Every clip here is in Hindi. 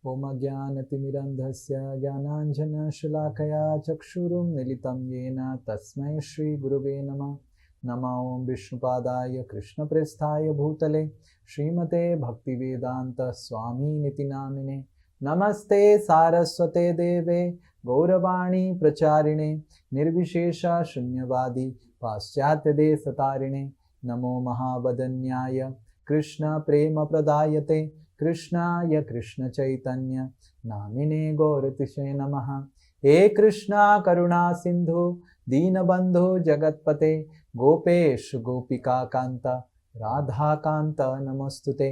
ओम अज्ञानतिमिरन्धस्य ज्ञानाञ्जनशलाकया चक्षुरुन्मीलितं येन तस्मै श्रीगुरुवे नमः। नमो ओं विष्णुपादाय कृष्णप्रेष्ठाय भूतले श्रीमते भक्तिवेदांत स्वामिनिति नामिने। नमस्ते सारस्वते देवे गौरवाणी प्रचारिणे निर्विशेष शून्यवादी पाश्चात्य देशतारिणे। नमो महावदन्याय कृष्ण प्रेम प्रदायते कृष्णाय कृष्ण चैतन्य नामिने गौरतिशे नमः। हे कृष्णा करुणा सिंधु दीनबंधु जगतपते गोपेश गोपिका कांत राधा कांत नमोस्तुते।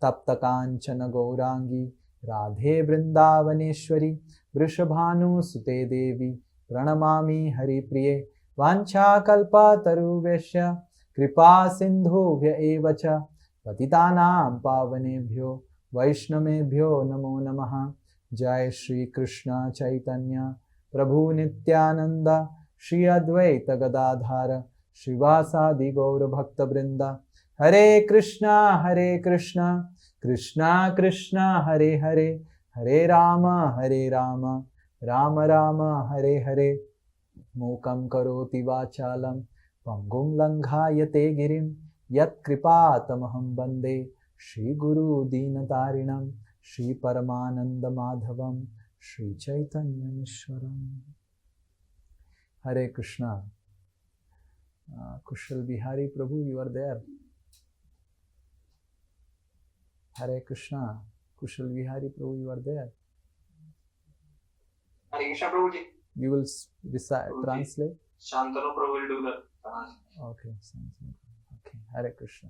तप्त कांचन गौरांगी राधे वृंदावनेश्वरी वृषभानुसुते देवी प्रणमामि हरिप्रिये। वाञ्छाकल्पतरुभ्यश्च कृपा सिन्धुभ्य एव च पतितानां पावनेभ्यो वैष्णवेभ्यो नमो नमः। जय श्री कृष्ण चैतन्य प्रभु नित्यानंद श्री अद्वैत गदाधार श्रीवासादि गौर भक्त वृंद। हरे कृष्णा कृष्णा कृष्णा हरे हरे हरे राम राम राम हरे हरे। मूकं करोति वाचालं पंगुं लंघायते गिरिं यत्कृपातमहं वन्दे श्रीगुरु दीनतारिणं श्री परमानंद माधवं श्री चैतन्यमीश्वरम्। हरे कृष्णा। कुशल बिहारी प्रभु, you are there. Hare Krishna. Kushal Vihari Prabhu, you are there. Hare Krishna Prabhu ji. You will recite, translate. Shantanu Prabhu will do that. Okay. Okay. Hare Krishna.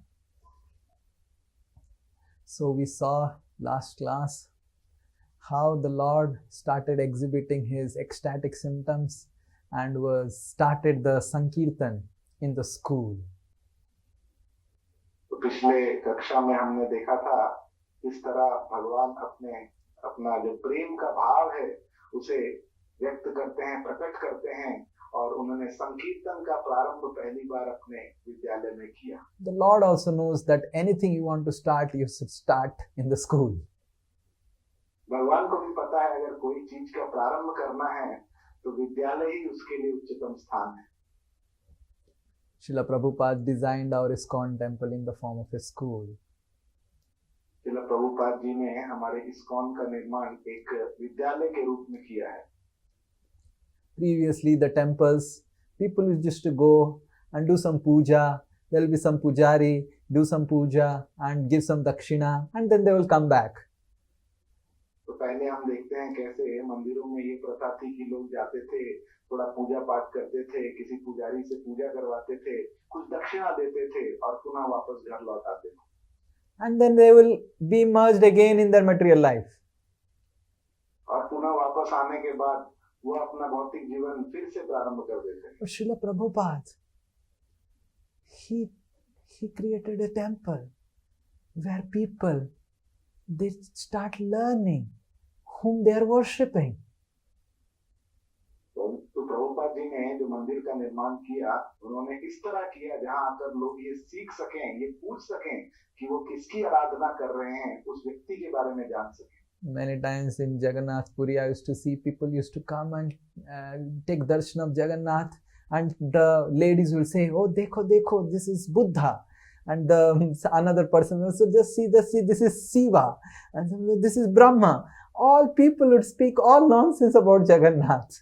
So we saw last class how the Lord started exhibiting his ecstatic symptoms and started the Sankirtan in the school. तो पिछले कक्षा में हमने देखा था किस तरह भगवान अपना जो प्रेम का भाव है उसे व्यक्त करते हैं, प्रकट करते हैं, और उन्होंने संकीर्तन का प्रारंभ पहली बार अपने विद्यालय में किया। The Lord also knows that anything you want to start, you should start in the school. भगवान को भी पता है अगर कोई चीज का प्रारंभ करना है तो विद्यालय ही उसके लिए उच्चतम स्थान है। Srila Prabhupada designed our ISKCON temple in the form of a school. Srila Prabhupada ji ने हमारे ISKCON का निर्माण एक विद्यालय के रूप में किया है। Previously, the temples, people used to go and do some puja. There will be some pujari, do some puja and give some dakshina, and then they will come back. तो पहले हम देखते हैं कैसे मंदिरों में ये प्रथा थी कि लोग जाते थे, थोड़ा पूजा पाठ करते थे, किसी पुजारी से पूजा करवाते थे, कुछ दक्षिणा देते थे और पुनः वापस घर लौट आते थे। And then they will be merged again in their material life. और पुनः वापस आने के बाद वो अपना भौतिक जीवन फिर से प्रारंभ कर देते हैं। But Srila Prabhupada, he created a temple where people, they start learning whom they are worshipping. तो प्रभुपाद जी ने जो मंदिर का निर्माण किया, उन्होंने इस तरह किया जहां आकर लोग ये सीख सकें, ये पूछ सकें कि वो किसकी आराधना कर रहे हैं, उस व्यक्ति के बारे में जान सकें। Many times in Jagannath Puri, I used to see people used to come and take darshan of Jagannath, and the ladies will say, "Oh, dekho, this is Buddha," and another person will say, "Just see, this is Shiva," and this is Brahma. All people would speak all nonsense about Jagannath.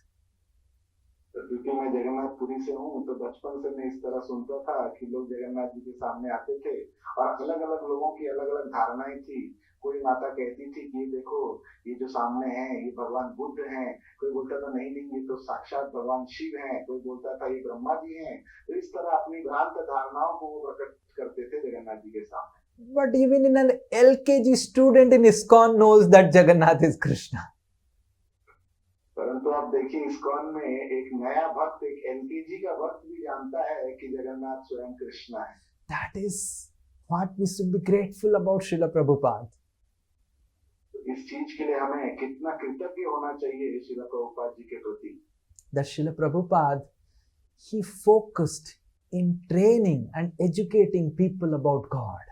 क्योंकि मैं जगन्नाथपुरी से हूँ तो बचपन से मैं इस तरह सुनता था कि लोग जगन्नाथ जी के सामने आते थे और अलग अलग लोगों की अलग अलग धारणाएं थी। कोई माता कहती थी कि देखो ये जो सामने है ये भगवान बुद्ध हैं, कोई बोलता था नहीं ये तो साक्षात भगवान शिव हैं, कोई बोलता था ये ब्रह्मा जी हैं। तो इस तरह अपनी भ्रांत धारणाओं को वो प्रकट करते थे जगन्नाथ जी के सामने। But even in an LKG student in ISKCON knows that Jagannath is Krishna. परंतु आप देखिए ISKCON में एक नया भक्त, एक LKG का भक्त भी जानता है कि जगन्नाथ स्वयं कृष्ण है। That is what we should be grateful about Srila Prabhupada. इस चीज के लिए हमें कितना कृतज्ञ होना चाहिए श्रील प्रभुपाद जी के प्रति। That Srila Prabhupada, he focused in training and educating people about God.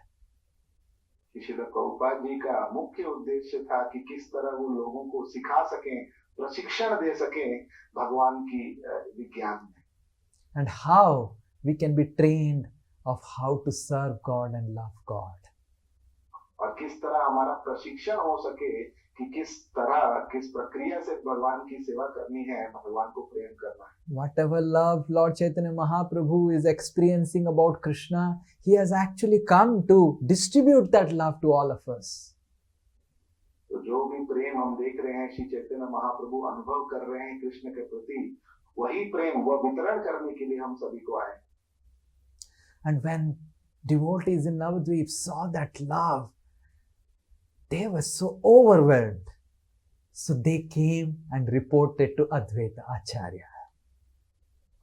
कि श्रील प्रभुपाद जी का मुख्य उद्देश्य था कि किस तरह वो लोगों को सिखा सकें, प्रशिक्षण दे सकें भगवान की विज्ञान में, and how we can be trained of how to serve God and love God. और किस तरह हमारा प्रशिक्षण हो सके कि किस तरह, किस प्रक्रिया से भगवान की सेवा करनी है, भगवान को प्रेम करना है। Whatever love Lord Chaitanya Mahaprabhu is experiencing about Krishna, he has actually come to distribute that love to all of us. तो जो भी प्रेम हम देख रहे हैं श्री चैतन्य महाप्रभु अनुभव कर रहे हैं कृष्ण के प्रति, वही प्रेम वह वितरण करने के लिए हम सभी को आए। And when devotees in Navadvip saw that love, they were so overwhelmed. So they came and reported to Advaita Acharya.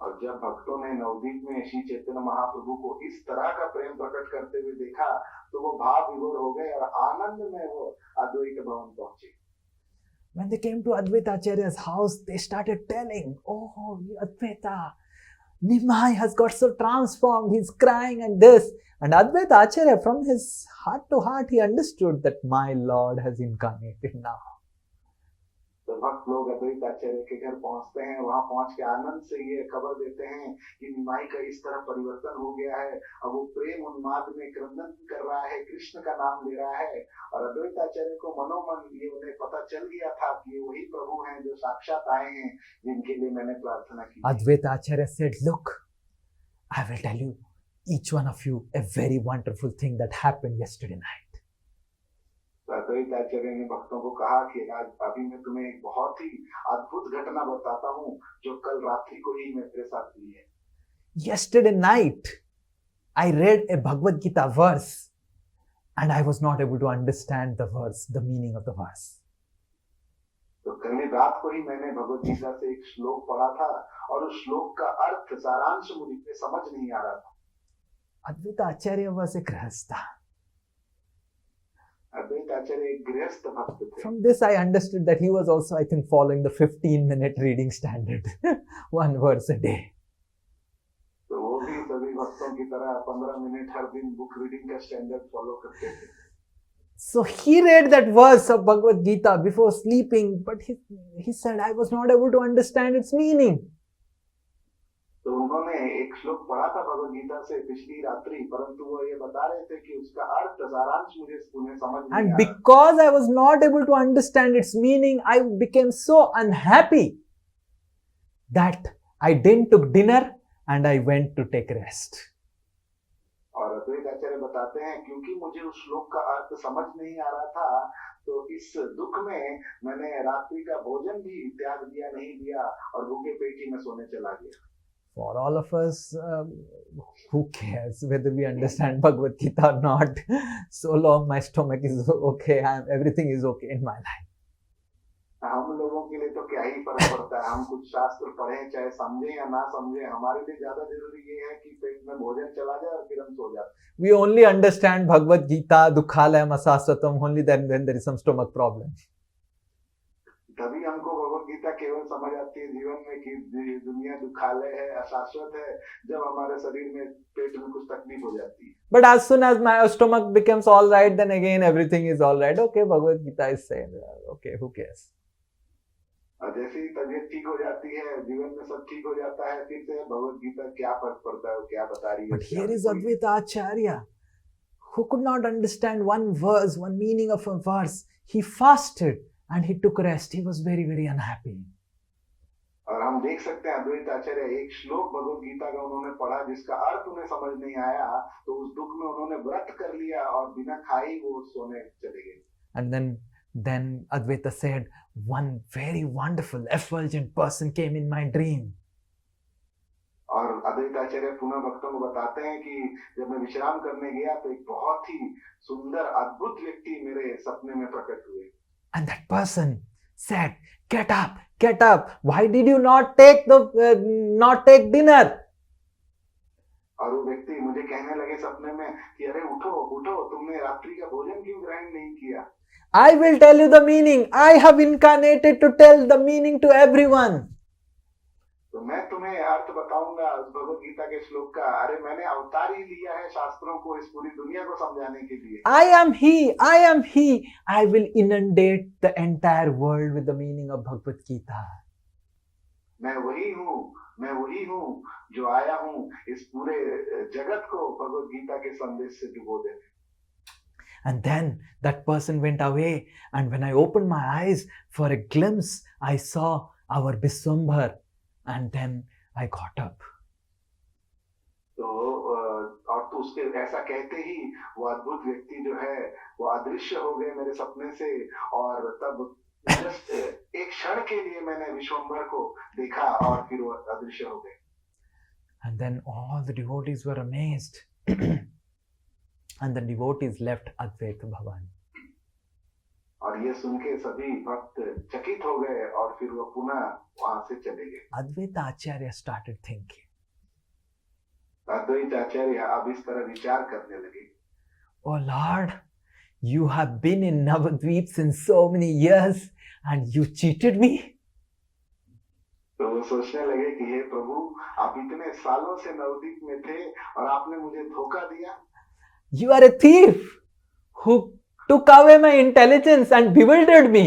और जब भक्तों ने नवदीप में श्री चैतन्य महाप्रभु को इस तरह का प्रेम प्रकट करते हुए देखा, तो वो भाव विभोर हो गए और आनंद में वो अद्वैत भवन पहुंचे। When they came to Advaita Acharya's house, they started telling, "Oh, Advaita, Nimai has got so transformed, he's crying and this." And Advaita Acharya, from his heart to heart, he understood that my Lord has incarnated now. तो भक्त लोग अद्वैत आचार्य के घर पहुंचते हैं, वहां पहुंच के आनंद से ये खबर देते हैं कि निमाई का इस तरह परिवर्तन हो गया है, अब वो प्रेम उन्माद में क्रंदन कर रहा है, कृष्ण का नाम ले रहा है। और अद्वैत आचार्य को मनोमन ये उन्हें पता चल गया था कि ये वही प्रभु हैं जो साक्षात आए हैं, जिनके लिए मैंने प्रार्थना की। Advaita Acharya said, "Look, I will tell you, each one of you, a very wonderful thing that happened yesterday night." तो अद्वैत आचार्य ने भक्तों को कहा कि आज अभी मैं तुम्हें एक बहुत ही अद्भुत घटना बताता हूँ जो कल रात्रि को ही मेरे साथ हुई है। Yesterday night, I read a Bhagavad Gita verse and I was not able to understand the verse, the meaning of the verse. तो कल रात को ही मैंने भगवद गीता से एक श्लोक पढ़ा था और उस श्लोक का अर्थ सारांश मुझे समझ नहीं आ रहा था। Advaita Acharya was a grihastha. अद्वैत आचार्य एक गृहस्थ भक्त थे। From this, I understood that he was also, I think, following the 15-minute reading standard, one verse a day. तो वो भी सभी भक्तों की तरह 15 मिनट हर दिन बुक रीडिंग का स्टैंडर्ड फॉलो करते थे। So he read that verse of Bhagavad Gita before sleeping, but he said, "I was not able to understand its meaning." तो उन्होंने एक श्लोक पढ़ा था भगवद गीता से पिछली रात्रि, परंतु वो ये बता रहे थे कि उसका अर्थ सारांश उन्हें समझ नहीं And आया। because I was not able to understand its meaning, I became so unhappy that I didn't took dinner and I went to take rest. और अद्वैत आचार्य बताते हैं क्योंकि मुझे उस श्लोक का अर्थ समझ नहीं आ रहा था, तो इस दुख में मैंने रात्रि का भोजन भी त्याग दिया, नहीं दिया और भूखे पेट ही में सोने चला गया। For all of us, who cares whether we understand Bhagavad Gita or not? So long my stomach is okay, everything is okay in my life. हम लोगों के लिए तो क्या ही फर्क पड़ता है, हम कुछ शास्त्र पढ़ें चाहे समझें या ना समझें, हमारे लिए ज्यादा जरूरी ये है कि पेट में भोजन चला जाए और फिर हम सो जाते। We only understand Bhagavad Gita, Dukhalayam Asaswatam, only then when there is some stomach problem. तभी हमको भगवद गीता केवल समझ आती है जीवन में कि दुनिया दुखालय है, अशाश्वत है, जब हमारे शरीर में पेट में कुछ तकलीफ हो जाती है। But as soon as my stomach becomes all right, then again everything is all right. Okay, Bhagavad Gita is saying, okay, who cares? और जैसे ही तबीयत ठीक हो जाती है, जीवन में सब ठीक हो जाता है, फिर से भगवद गीता क्या फर्क पड़ता है, वो क्या बता रही है। But here is Advaita Acharya, who could not understand one verse, one meaning of a verse. He fasted and he took rest. He was very, very unhappy. और हम देख सकते हैं अद्वैत आचार्य एक श्लोक भगवद गीता का उन्होंने पढ़ा जिसका अर्थ उन्हें समझ नहीं आया, तो उस दुख में उन्होंने व्रत कर लिया और बिना खाए वो सोने चले गए। And then Advaita said, "One very wonderful, effulgent person came in my dream." और अद्वैत आचार्य पुनः भक्तों को बताते हैं कि जब मैं विश्राम करने गया तो एक बहुत ही सुंदर अद्भुत व्यक्ति मेरे सपने में प्रकट हुए। And that person said, "Get up, get up. Why did you not take dinner?" और वो व्यक्ति मुझे कहने लगे सपने में कि अरे उठो उठो, तुमने रात्रि का भोजन क्यों ग्रहण नहीं किया? I will tell you the meaning. I have incarnated to tell the meaning to everyone. तो मैं तुम्हें उन्हें अर्थ बताऊंगा उस भगवत गीता के श्लोक का, अरे मैंने अवतार ही लिया है शास्त्रों को इस पूरी दुनिया को समझाने के लिए। I am He, I am He. I will inundate the entire world with the meaning of Bhagavad Gita. मैं वही हूँ जो आया हूँ इस पूरे जगत को भगवत गीता के संदेश से डुबो देने। And then that person went away, and when I opened my eyes for a glimpse, I saw our Biswambhar, and then I got up. तो और तो उसके ऐसा कहते ही वो अद्भुत व्यक्ति जो है वो अदृश्य हो गए मेरे सपने से, और तब जस्ट एक क्षण के लिए मैंने विश्वम्भर को देखा और फिर वो अदृश्य हो गए। And then all the devotees were amazed. And the devotees left Advaita Bhavan. और ये सुन के सभी भक्त चकित हो गए और फिर वो पुनः वहां से चले गए। Advaita Acharya started thinking, अद्वैत आचार्य अब इस तरह विचार करने लगे, oh Lord, you have been in Navadvip since so many years and you cheated me. तो वो सोचने लगे कि हे प्रभु, आप इतने सालों से नवद्वीप में थे और आपने मुझे धोखा दिया। You are a thief who took away my intelligence and bewildered me.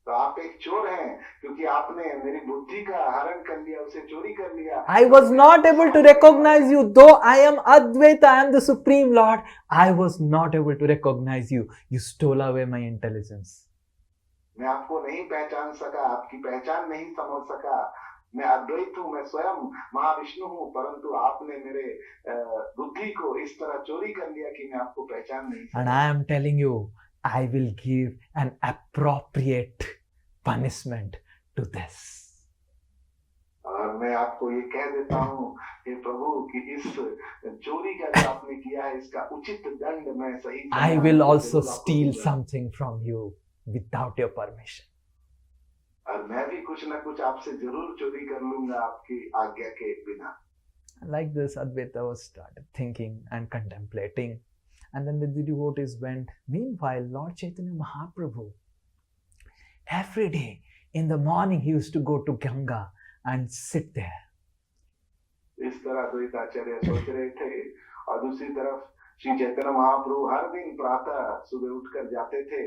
तो आप एक चोर हैं क्योंकि आपने मेरी बुद्धि का हरण कर लिया, उसे चोरी कर लिया। I was not able to recognize you, though I am Advaita, I am the Supreme Lord. I was not able to recognize you. You stole away my intelligence. मैं आपको नहीं पहचान सका, आपकी पहचान नहीं समझ सका। मैं अद्वैत हूँ, मैं स्वयं महाविष्णु हूँ, परंतु आपने मेरे बुद्धि को इस तरह चोरी कर लिया कि मैं आपको पहचान नहीं And सका। I am telling you, I will give an appropriate punishment to this. और मैं आपको ये कह देता हूँ हे प्रभु कि इस चोरी का जो आपने किया है इसका उचित दंड मैं सही I will also steal something from you without your permission. और मैं भी कुछ ना कुछ आपसे जरूर चोरी कर लूंगा आपकी आज्ञा के बिना। Like this, Advaita was started thinking and contemplating. And then the devotees went. Meanwhile, Lord Chaitanya Mahaprabhu, every day in the morning, he used to go to Ganga and sit there. इस तरह द्वैत आचार्य सोच रहे थे, और दूसरी तरफ श्री चैतन्य महाप्रभु हर दिन प्रातः सुबह उठकर जाते थे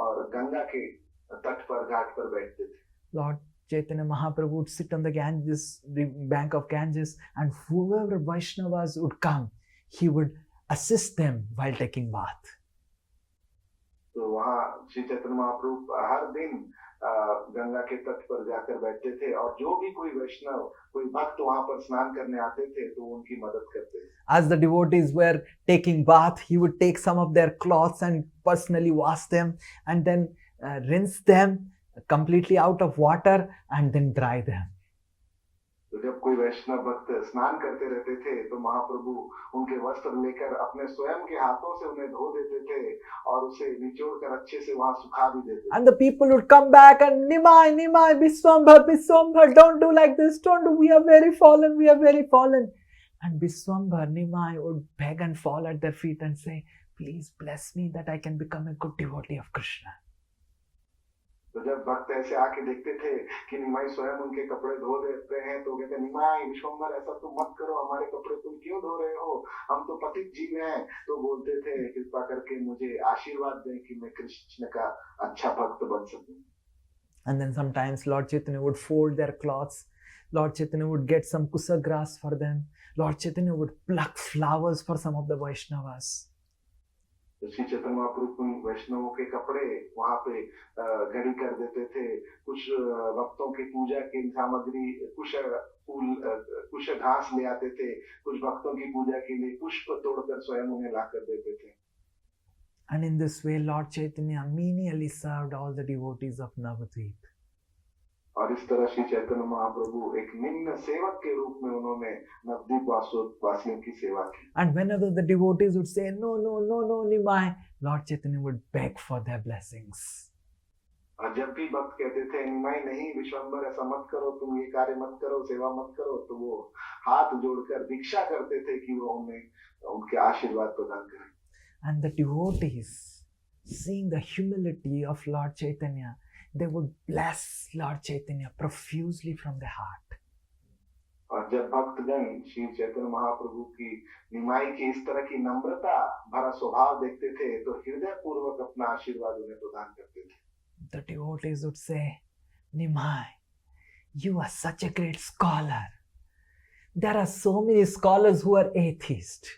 और गंगा के तट पर घाट पर बैठते थे। Lord Chaitanya Mahaprabhu would sit on the Ganges, the bank of Ganges, and whoever Vaishnavas would come, he would assist them while taking bath. तो वहाँ श्री चैतन्य महाप्रभु हर दिन गंगा के तट पर जाकर बैठते थे, और जो भी कोई वैष्णव, कोई भक्त वहाँ पर स्नान करने आते थे तो उनकी मदद करते थे। As the devotees were taking bath, he would take some of their cloths and personally wash them, and then rinse them completely out of water and then dry them. तो जब कोई वैष्णव भक्त स्नान करते रहते थे तो महाप्रभु उनके वस्त्र लेकर अपने स्वयं के हाथों से उन्हें धो देते थे और उसे निचोड़ कर अच्छे से वहां सुखा भी देते थे। And the people would come back and Nimai, Nimai, Biswambhar, Biswambhar, don't do like this, don't do, we are very fallen, we are very fallen. And Biswambhar, Nimai would beg and fall at their feet and say, please bless me that I can become a good devotee of Krishna. तो जब भक्त ऐसे आके देखते थे कि निमाई स्वयं उनके कपड़े धो देते हैं तो कहते निमाई विश्वम्भर ऐसा तुम मत करो, हमारे कपड़े तुम क्यों धो रहे हो, हम तो पतित जीव हैं। तो बोलते थे कृपा करके मुझे आशीर्वाद दें कि मैं कृष्ण का अच्छा भक्त बन सकूं। And then sometimes Lord Chaitanya would fold their cloths. Lord Chaitanya would get some kusa grass for them. Lord Chaitanya would pluck flowers for some of the Vaishnavas. Shri Chaitanya Mahaprabhu वैष्णवों के कपड़े वहां पे घड़ी कर देते थे, कुछ भक्तों की पूजा की सामग्री, कुछ फूल, कुछ घास ले आते थे, कुछ भक्तों की पूजा के लिए पुष्प तोड़कर स्वयं उन्हें ला कर देते थे। And in this way, Lord Chaitanya menially served all the devotees of Navadvip. और इस तरह श्री चैतन्य महाप्रभु एक निम्न सेवक के रूप में उन्होंने नवद्वीप वासियों की सेवा की। And whenever the devotees would say, no, no, no, no, Nimai, Lord Chaitanya would beg for their blessings. और जब भी भक्त कहते थे निमाई नहीं विश्वम्भर ऐसा मत करो, तुम ये कार्य मत करो, सेवा मत करो, तो वो हाथ जोड़कर भिक्षा करते थे कि वो उन्हें उनके आशीर्वाद प्रदान करें। And the devotees, seeing the humility of Lord Chaitanya, they would bless Lord Chaitanya profusely from their heart. और जब भक्तगण श्री चैतन्य महाप्रभु की निमाई की इस तरह की नम्रता भरा स्वभाव देखते थे तो हृदय पूर्वक अपना आशीर्वाद उन्हें प्रदान करते थे. The devotees would say, Nimai, you are such a great scholar. There are so many scholars who are atheists,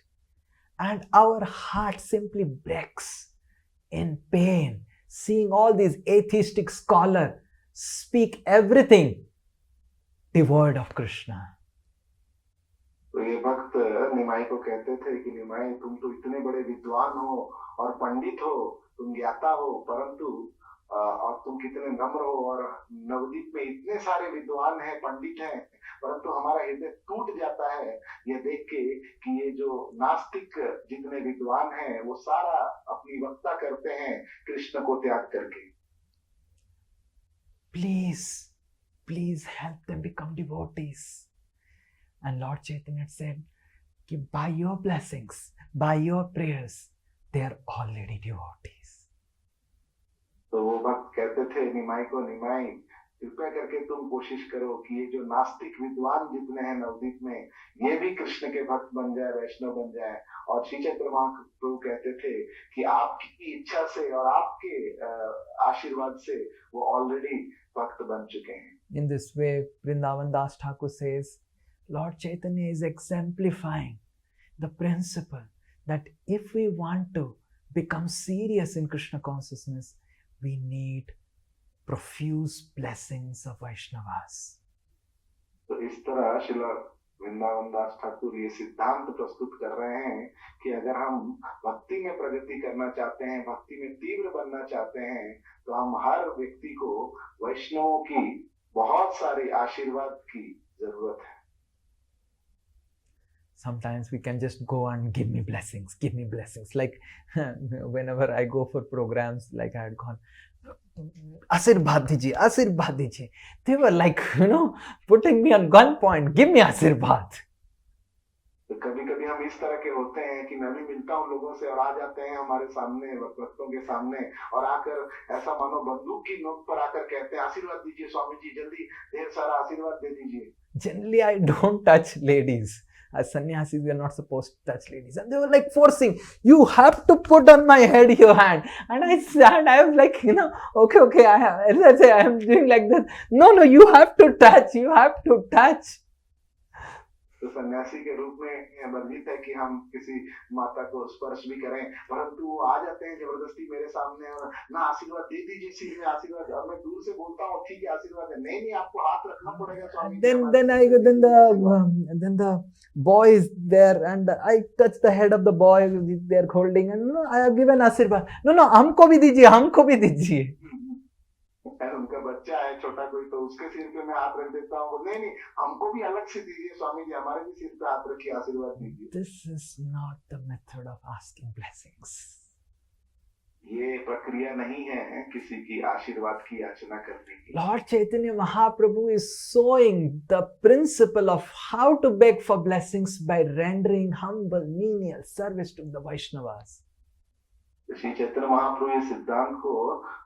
and our heart simply breaks in pain seeing all these atheistic scholars speak everything devoid of Krishna. तो ये भक्त निमाई को कहते थे कि निमाई तुम तो इतने बड़े विद्वान हो और पंडित हो, तुम ज्ञाता हो, परंतु और तुम कितने नम्र हो और नवदीप में इतने सारे विद्वान हैं, पंडित हैं, परंतु हमारा हृदय टूट जाता है ये देख के कि ये जो नास्तिक जितने विद्वान हैं वो सारा अपनी वक्ता करते हैं कृष्ण को त्याग करके. Please help them become devotees. And Lord Chaitanya said, by your blessings, by your prayers, they are already devotees. तो वो भक्त कहते थे निमाई को, निमाई कृपया करके तुम कोशिश करो कि ये जो नास्तिक विद्वान जितने हैं नवदीप में ये भी कृष्ण के भक्त बन जाए, वैष्णव बन जाए. और श्री चैतन्य महाप्रभु कहते थे कि आपकी इच्छा से और आपके आशीर्वाद से वो ऑलरेडी भक्त बन चुके हैं. In this way, Vrindavan Das Thakur says, Lord Chaitanya is exemplifying the principle that if we want to become serious in Krishna consciousness, we need profuse blessings of Vaishnavas. तो इस तरह श्रील वृंदावन दास ठाकुर ये सिद्धांत प्रस्तुत कर रहे हैं कि अगर हम भक्ति में प्रगति करना चाहते हैं, भक्ति में तीव्र बनना चाहते हैं, तो हम हर व्यक्ति को वैष्णवों की बहुत सारी आशीर्वाद की जरूरत है. Sometimes we can just go and give me blessings. Like whenever I go for programs, like I had gone, Asirbhad dijiye. They were like, putting me on gunpoint. Give me Asirbhad. तो कभी कभी हम इस तरह के होते हैं कि मैं भी मिलता हूँ लोगों से और आ जाते हैं हमारे सामने भक्तों के सामने और आकर ऐसा मानो बंदूक की नोक पर आकर कहते हैं आशीर्वाद दीजिए स्वामी जी, जल्दी ढेर सारा आशीर्वाद दे दीजिए. Generally, I don't touch ladies. As sannyasis, we are not supposed to touch ladies. And they were like forcing, you have to put on my head your hand. And I was like, okay, let's say I am doing like that. No, you have to touch. तो सन्यासी के रूप में वर्जित है कि हम किसी माता को स्पर्श भी करें, परंतु वो आ जाते हैं जबरदस्ती मेरे सामने और ना आशीर्वाद दे दीजिए, सिर में आशीर्वाद. और मैं दूर से बोलता हूँ ठीक है आशीर्वाद है, नहीं आपको हाथ रखना पड़ेगा स्वामी. Then the boy is there and I touch the head of the boy they are holding and I have given आशीर्वाद. No, हमको भी दीजिए. उनका बच्चा है छोटा कोई तो उसके सिर पे मैं हाथ रख देता हूँ. नहीं हमको भी अलग से दीजिए स्वामी जी, हमारे भी सिर पे हाथ रखिए, आशीर्वाद दीजिए. This is not the method of asking blessings. ये प्रक्रिया नहीं है किसी की आशीर्वाद की याचना करने की. Lord Chaitanya Mahaprabhu is showing the principle of how to beg for blessings by rendering humble, menial service to the Vaishnavas. Shri Chaitanya Mahaprabhu इस सिद्धांत को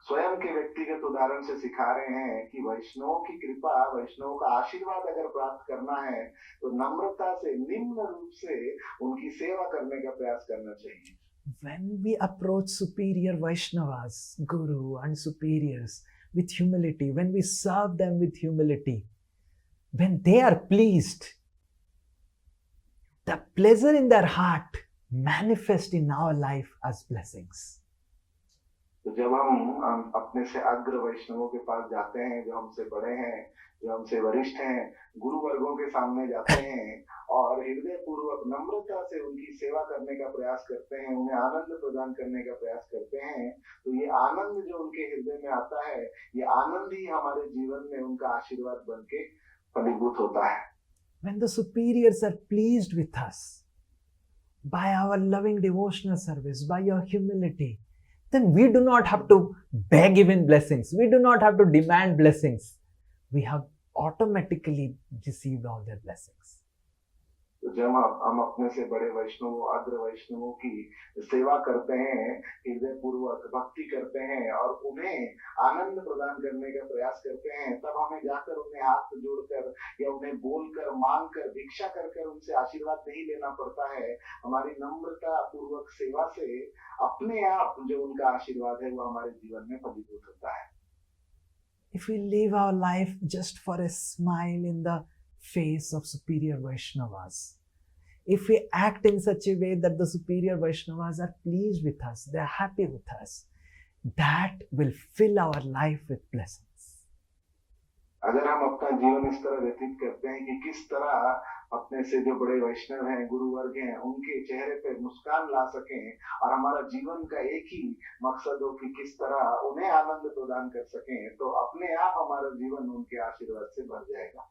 स्वयं के व्यक्तिगत उदाहरण से सिखा रहे हैं कि वैष्णवों की कृपा, वैष्णवों का आशीर्वाद अगर प्राप्त करना है तो नम्रता से, निम्न रूप से उनकी सेवा करने का प्रयास करना चाहिए. When we approach superior Vaishnavas, Guru and superiors with humility, when we serve them with humility, when they are pleased, the pleasure in their heart manifest in our life as blessings. तो जब हम अपने से अग्र वैष्णवों के पास जाते हैं, जो हमसे बड़े हैं, जो हमसे वरिष्ठ हैं, गुरु वर्गों के सामने जाते हैं और हृदय पूर्वक नम्रता से उनकी सेवा करने का प्रयास करते हैं, उन्हें आनंद प्रदान करने का प्रयास करते हैं, तो ये आनंद जो उनके हृदय में आता है, ये आनंद ही हमारे जीवन में उनका आशीर्वाद बन के फलीभूत होता है. When the superiors are pleased with us by our loving devotional service, by your humility, then we do not have to beg even blessings. We do not have to demand blessings. We have automatically received all their blessings. तो जब हम अपने से बड़े वैष्णवों अग्र वैष्णवों की सेवा करते हैं, हृदय पूर्वक भक्ति करते हैं और उन्हें आनंद प्रदान करने का प्रयास करते हैं, तब हमें जाकर उन्हें हाथ जोड़कर या उन्हें बोलकर मांग कर भिक्षा कर कर उनसे आशीर्वाद नहीं लेना पड़ता है। हमारी नम्रता पूर्वक सेवा से अपने आप जो उनका आशीर्वाद है वो हमारे जीवन में फलीभूत होता है। If we live our life just for a smile in the face of superior Vaishnavas, if we act in such a way that the superior Vaishnavas are pleased with us, they are happy with us, that will fill our life with blessings. अगर हम अपना जीवन इस तरह व्यतीत करते हैं कि किस तरह अपने से जो बड़े वैष्णव हैं, गुरु वर्ग हैं, उनके चेहरे पे मुस्कान ला सकें और हमारा जीवन का एक ही मकसद हो कि किस तरह उन्हें आनंद प्रदान कर सकें, तो अपने आप हमारा जीवन उनके आशीर्वाद से भर जाएगा।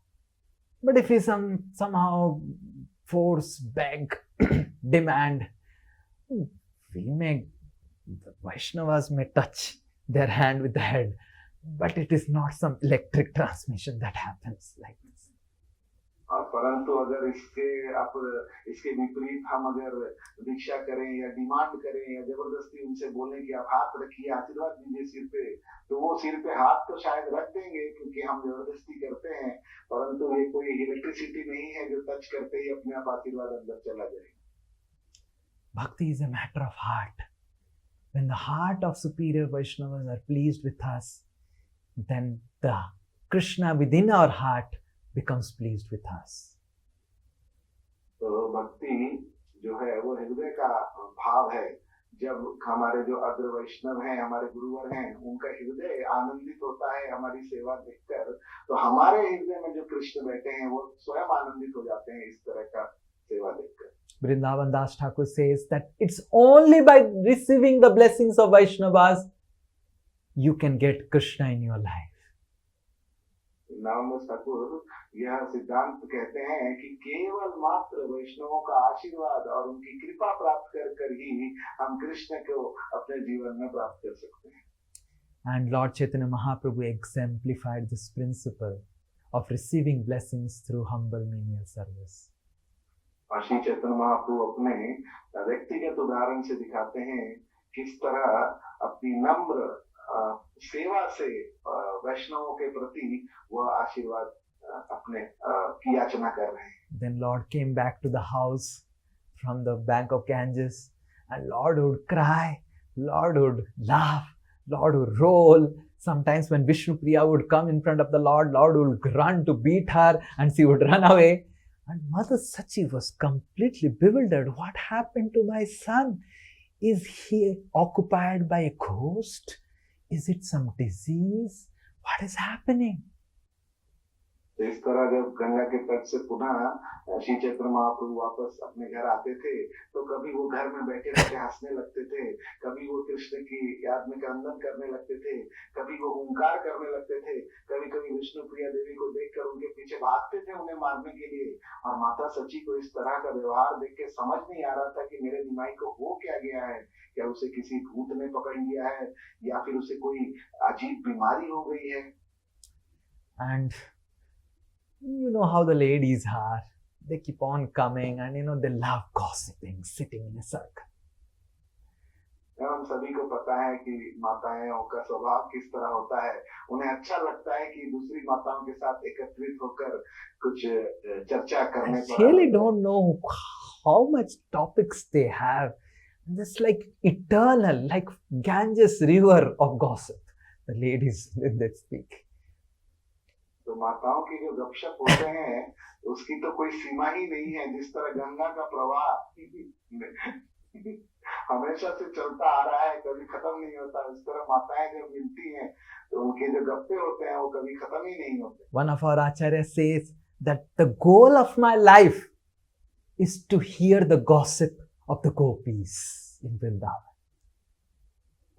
But if we somehow force, beg, demand, the Vaishnavas may touch their hand with the head, but it is not some electric transmission that happens like this. परंतु अगर इसके विपरीत हम अगर भिक्षा करें या डिमांड करें या जबरदस्ती उनसे बोलें कि आप हाथ रखिए, आशीर्वाद दीजिए सिर पे, तो वो सिर पे हाथ तो शायद रख देंगे क्योंकि हम जबरदस्ती करते हैं, परंतु ये कोई इलेक्ट्रिसिटी नहीं है जो टच करते ही अपने आप आशीर्वाद अंदर चला जाएगा। Bhakti is a matter of heart. When the heart of superior Vaishnavas are pleased with us, then the Krishna within our heart becomes pleased with us. तो भक्ति जो है वो हृदय का भाव है। जब हमारे जो अग्र वैष्णव हैं, हमारे गुरुवर हैं, उनका हृदय आनंदित होता है हमारी सेवा देखकर, तो हमारे हृदय में जो कृष्ण बैठे हैं वो स्वयं आनंदित हो जाते हैं इस तरह का सेवा देखकर। Vrindavan Das Thakur says that it's only by receiving the blessings of Vaishnavas you can get Krishna in your life. Vrindavan दास ठाकुर यह सिद्धांत कहते हैं कि केवल मात्र वैष्णवों का आशीर्वाद और उनकी कृपा प्राप्त कर ही हम कृष्ण को अपने जीवन में प्राप्त कर सकते हैं। And Lord Chaitanya Mahaprabhu exemplified this principle of receiving blessings through humble menial service. और श्री चैतन्य महाप्रभु अपने व्यक्तिगत उदाहरण से दिखाते हैं किस तरह अपनी नम्र सेवा से वैष्णवों के प्रति वह आशीर्वाद अपने की याचना कर रहे हैं। Then Lord came back to the house from the bank of Ganges, and Lord would cry, Lord would laugh, Lord would roll. Sometimes when Vishnu Priya would come in front of the Lord, Lord would run to beat her and she would run away. And Mother Sachi was completely bewildered. What happened to my son? Is he occupied by a ghost? Is it some disease? What is happening? तो इस तरह जब गंगा के तट से पुनः श्री चैतन्य महाप्रभु वापस अपने घर आते थे, तो कभी वो घर में बैठे बैठे हंसने लगते थे, कभी वो कृष्ण की याद में क्रंदन करने लगते थे, कभी वो हुंकार करने लगते थे, कभी कभी विष्णु प्रिया देवी को देखकर उनके पीछे भागते थे उन्हें मारने के लिए। और माता सची को इस तरह का व्यवहार देख के समझ नहीं आ रहा था कि मेरे निमाई को हो क्या गया है, क्या उसे किसी भूत ने पकड़ लिया है या फिर उसे कोई अजीब बीमारी हो गई है। And you know how the ladies are. They keep on coming and they love gossiping, sitting in a circle. हम सभी को पता है कि माताओं का स्वभाव किस तरह होता है। उन्हें अच्छा लगता है कि दूसरी माताओं के साथ एकत्रित होकर कुछ चर्चा करने पर। I really don't know how much topics they have. Just like eternal, like Ganges river of gossip. The ladies, when they speak. तो माताओं की जो गपशप होते हैं उसकी तो कोई सीमा ही नहीं है। जिस तरह गंगा का प्रवाह हमेशा से चलता आ रहा है, कभी खत्म नहीं होता, इस तरह माताएं जब मिलती हैं तो उनके जो गप्पे होते हैं वो कभी खत्म ही नहीं होते। One of our acharyas says that the goal of my life is to hear the gossip of the gopis in Vrindavan.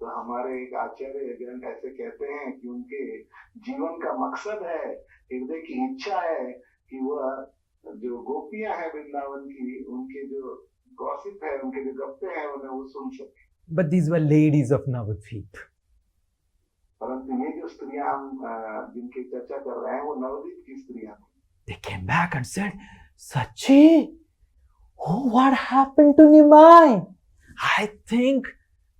तो हमारे एक आचार्य ग्रंथ ऐसे कहते हैं कि उनके जीवन का मकसद है, हृदय की इच्छा है कि वह जो गोपियां हैं वृंदावन की, उनके जो गॉसिप है, उनके जो गप्पे हैं, उन्हें वो सुन सके। But these were ladies of Navadvip. परंतु ये जो स्त्रियां हम जिनकी चर्चा कर रहे हैं वो नवद्वीप की स्त्रियां थी। They came back and said, Sachi, Oh, what happened to Nimai? I think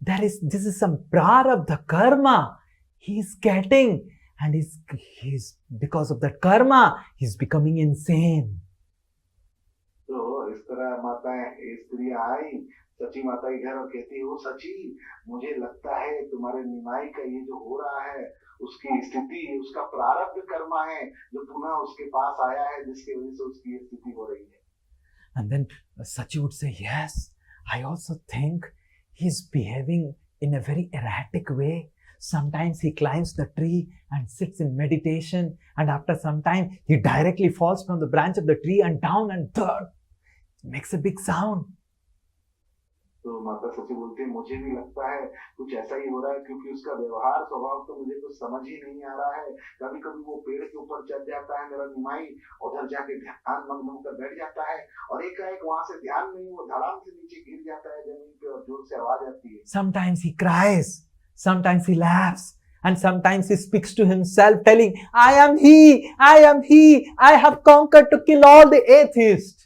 this is some prarabdha karma he's getting, and he's because of that karma, he's becoming insane. तो इस तरह स्त्री आई सची माता के घर और कहती है, ओ सची, मुझे लगता है तुम्हारे निमाई का ये जो हो रहा है उसकी स्थिति उसका प्रारब्ध कर्मा है जो पुनः उसके पास आया है, जिसकी वजह से उसकी ये स्थिति हो रही है. And then Sachi would say, yes, I also think he's behaving in a very erratic way. Sometimes he climbs the tree and sits in meditation, and after some time he directly falls from the branch of the tree and down and makes a big sound. तो माता सची बोलती है, मुझे भी लगता है कुछ ऐसा ही हो रहा है, क्योंकि उसका व्यवहार स्वभाव तो मुझे कुछ समझ ही नहीं आ रहा है. कभी कभी वो पेड़ के ऊपर चढ़ जाता है मेरा निमाई, उधर जाके ध्यान मग्न होकर बैठ जाता है और एकाएक वहां से ध्यान नहीं, वो धड़ाम से नीचे गिर जाता है जमीन पे और जोर से आवाज आती है. Sometimes he cries, sometimes he laughs, and sometimes he speaks to himself telling, I am he, I have conquered to kill all the atheists.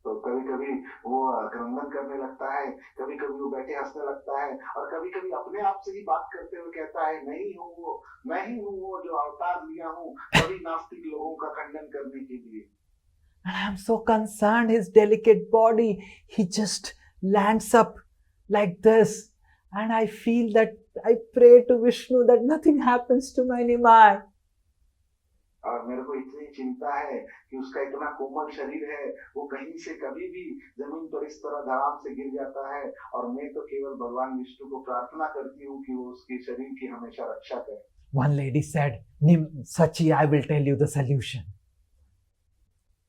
तो कभी कभी वो क्रंदन करने लगता है, कभी कभी वो बैठे हंसने लगता है और कभी कभी अपने आप से ही बात करते हुए कहता है, मैं ही हूँ वो जो अवतार लिया हूँ सभी नास्तिक लोगों का खंडन करने के लिए. And I'm so concerned, his delicate body, he just lands up like this. And I feel that I pray to Vishnu that nothing happens to my Nimai. और मेरे को इतनी चिंता है कि उसका इतना कोमल शरीर है, वो कहीं से कभी भी जमीन पर इस तरह धड़ाम से गिर जाता है, और मैं तो केवल भगवान विष्णु को प्रार्थना करती हूँ कि वो उसके शरीर की हमेशा रक्षा करे. One lady said, Sachi, I will tell you the solution.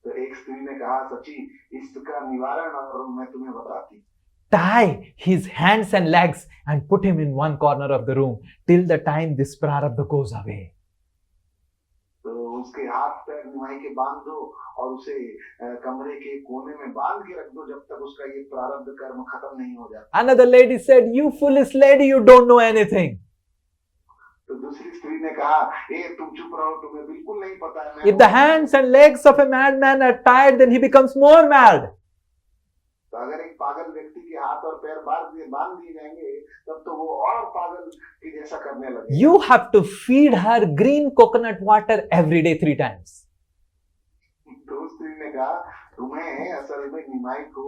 तो एक स्त्री ने कहा, सची, इसका निवारण और मैं तुम्हें बताती. Tie his hands and legs and put him in one corner of the room till the time this prarabdha goes away. तो उसके हाथ पैर निमाई के बांध दो और उसे कमरे के कोने में बांध के रख दो जब तक उसका ये प्रारब्ध कर्म खत्म नहीं हो जाता. Another lady said, you foolish lady, you don't know anything. तो दूसरी स्त्री ने कहा, तुम चुप रहो, तुम्हें बिल्कुल नहीं पता है. If the hands and legs of a madman are tied, then he becomes more mad. तो अगर एक पागल व्यक्ति के हाथ और पैर बांध दिए जाएंगे तब तो वो और पागल की जैसा करने लगे. You have to feed her green coconut water every day 3 times. तो स्त्री ने कहा, तुम्हें असल में निमाई को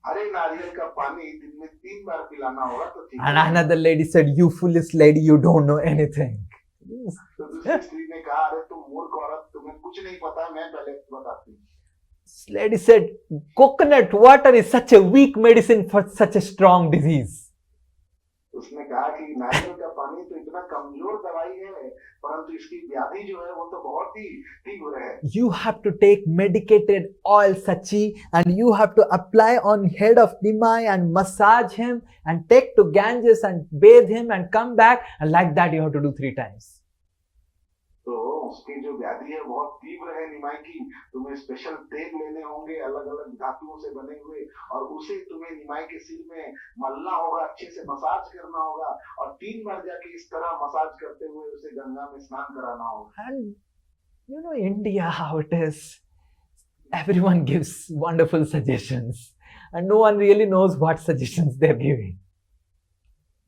हरे नारियल का पानी दिन में 3 बार पिलाना होगा तो ठीक है. And another lady said, you foolish lady, you don't know anything. तो दूसरी स्त्री ने कहा, अरे तुम मूर्ख औरत, तुम्हें कुछ नहीं पता है, मैं पहले बताती हूँ. This lady said, coconut water is such a weak medicine for such a strong disease. उसने कहा कि नारियल का पानी तो इतना कमजोर दवाई है, परंतु इसकी व्याधि जो है वो तो बहुत ही तीव्र है. You have to take medicated oil, Sachi, and you have to apply on head of Nimai and massage him and take to Ganges and bathe him and come back, and like that you have to do 3 times. तो उसकी जो व्याधि है बहुत तीव्र है निमाई की, तुम्हें स्पेशल तेल लेने होंगे अलग अलग धातुओं से बने हुए, और उसे तुम्हें निमाई के सिर में मलना होगा, अच्छे से मसाज करना होगा, और 3 बार जाके इस तरह मसाज करते हुए उसे गंगा में स्नान कराना होगा. And you know India, how it is. Everyone gives wonderful suggestions and no one really knows what suggestions they're giving.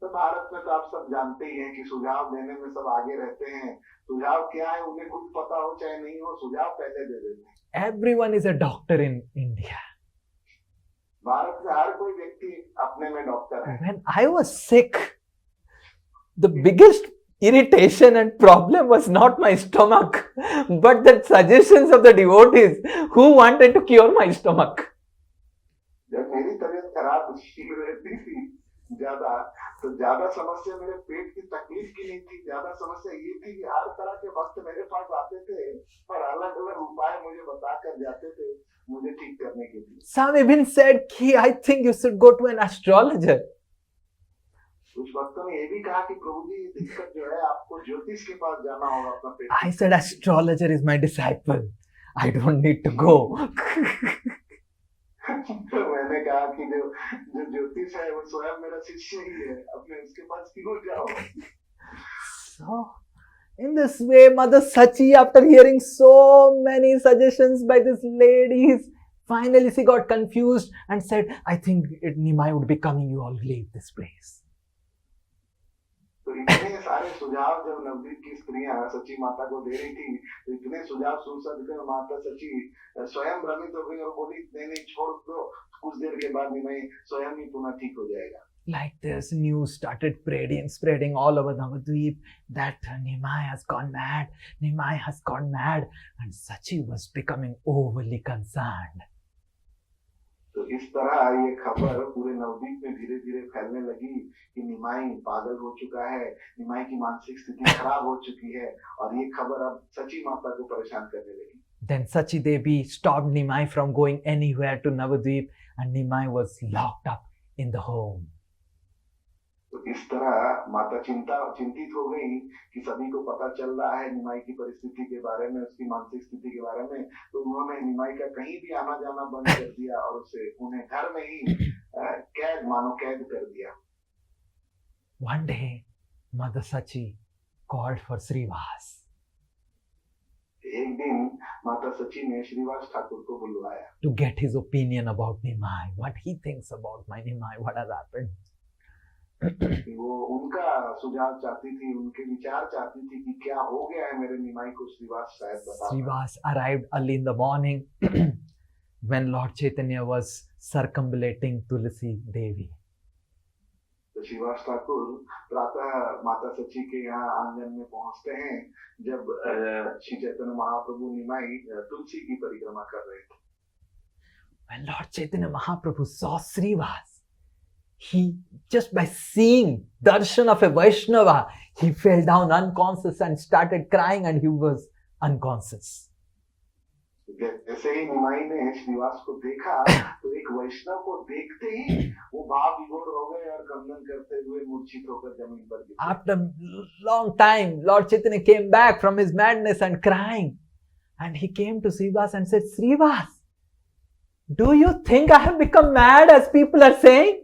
तो भारत में तो आप सब जानते ही हैं कि सुझाव देने में सब आगे रहते हैं. सुझाव क्या है उन्हें खुद पता हो चाहे नहीं हो, सुझाव पहले दे देते हैं. Everyone is a doctor in India. Bharat में हर कोई व्यक्ति अपने में डॉक्टर है. When I was sick, the biggest irritation and problem was not my stomach, but the suggestions of the devotees who wanted to cure my stomach. जब मेरी तबीयत खराब रहती थी ज्यादा समस्या मेरे पेट की तकलीफ की नहीं थी, ज्यादा समस्या ये थी कि हर तरह के भक्त मेरे पास आते थे और अलग अलग उपाय मुझे बताकर जाते थे मुझे ठीक करने के लिए. Some even said, I think you should go to an astrologer. कुछ भक्तों ने ये भी कहा कि प्रभु जी ये दिक्कत जो है आपको ज्योतिष के पास जाना होगा अपना पेट. I said, astrologer is my disciple. I don't need to go. तो मैंने कहा कि जो ज्योतिष है वो स्वयं मेरा शिष्य ही है, अपने उसके पास क्यों जाओ. So, in this way, Mother Sachi, after hearing so many suggestions by these ladies, Finally, she got confused and said, I think Nimai would be coming. You all leave this place. तो इतने सारे सुझाव जब नवदीप की स्त्रियां सची माता को दे रही थी, तो इतने सुझाव सुन सककर माता सची स्वयं भ्रमित हो गई और बोली, नहीं नहीं छोड़ दो, कुछ देर के बाद निमाई स्वयं ही पुनः ठीक हो जाएगा। Like this, news started spreading all over Navadvip that Nimai has gone mad. Nimai has gone mad, and Sachi was becoming overly concerned. तो इस तरह ये खबर पूरे नवदीप में धीरे धीरे फैलने लगी कि निमाई पागल हो चुका है, निमाई की मानसिक स्थिति खराब हो चुकी है, और ये खबर अब सची माता को परेशान करने लगी। Then Sachi Devi stopped Nimai from going anywhere to Navadvip, and Nimai was locked up in the home. तो इस तरह माता चिंतित हो गई कि सभी को पता चल रहा है निमाई की परिस्थिति के बारे में, उसकी मानसिक स्थिति के बारे में, तो उन्होंने निमाई का कहीं भी आना जाना बंद कर दिया और उन्हें घर में ही कैद कर दिया। One day, Mother Sachi called for Srivas. एक दिन माता सची ने श्रीवास ठाकुर को बुलवाया to get his opinion about Nimai, what he thinks about my Nimai, what has happened. वो उनका सुझाव चाहती थी, उनके विचार चाहती थी कि क्या हो गया है मेरे निमाई को। श्रीवास शायद बता। Srivas arrived early in the morning when Lord Chaitanya was circumambulating Tulsi Devi. तो श्रीवास ठाकुर प्रातः माता सची के यहाँ आंगन में पहुंचते हैं जब श्री चैतन्य महाप्रभु निमाई तुलसी की परिक्रमा कर रहे थे। When Lord Chaitanya Mahaprabhu saw Srivas, he, just by seeing darshan of a Vaishnava, he fell down unconscious and started crying, and he was unconscious. जैसे ही निमाई ने श्रीवास को देखा तो एक वैष्णव को देखते ही वो भाव विभोर हो गए और क्रंदन करते हुए मूर्छित होकर जमीन पर गिरे। After long time, Lord Chaitanya came back from his madness and crying, and he came to Srivas and said, Srivas, do you think I have become mad as people are saying?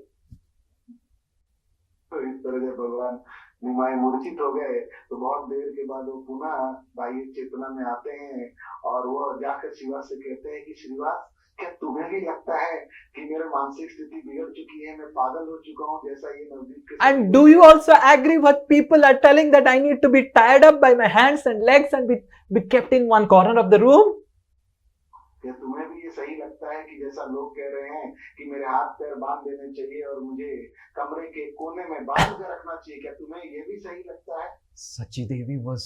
तो इस तरह जब भगवान निमाई मूर्छित हो गए तो बहुत देर के बाद वो पुनः बाह्य चेतना में आते हैं और वो जाकर श्रीवास से कहते हैं कि श्रीवास, क्या तुम्हें भी लगता है कि मेरी मानसिक स्थिति बिगड़ चुकी है, मैं पागल हो चुका हूँ जैसा ये नवदीप के। And do you also agree what people are telling, that I need to be tied up by my hands and legs and be kept in one corner of the room? क्या तुम्हें भी ये सही लगता है कि जैसा लोग कह रहे हैं कि मेरे हाथ पैर बांध देने चाहिए और मुझे कमरे के कोने में बांध कर रखना चाहिए, क्या तुम्हें ये भी सही लगता है? Sachi Devi was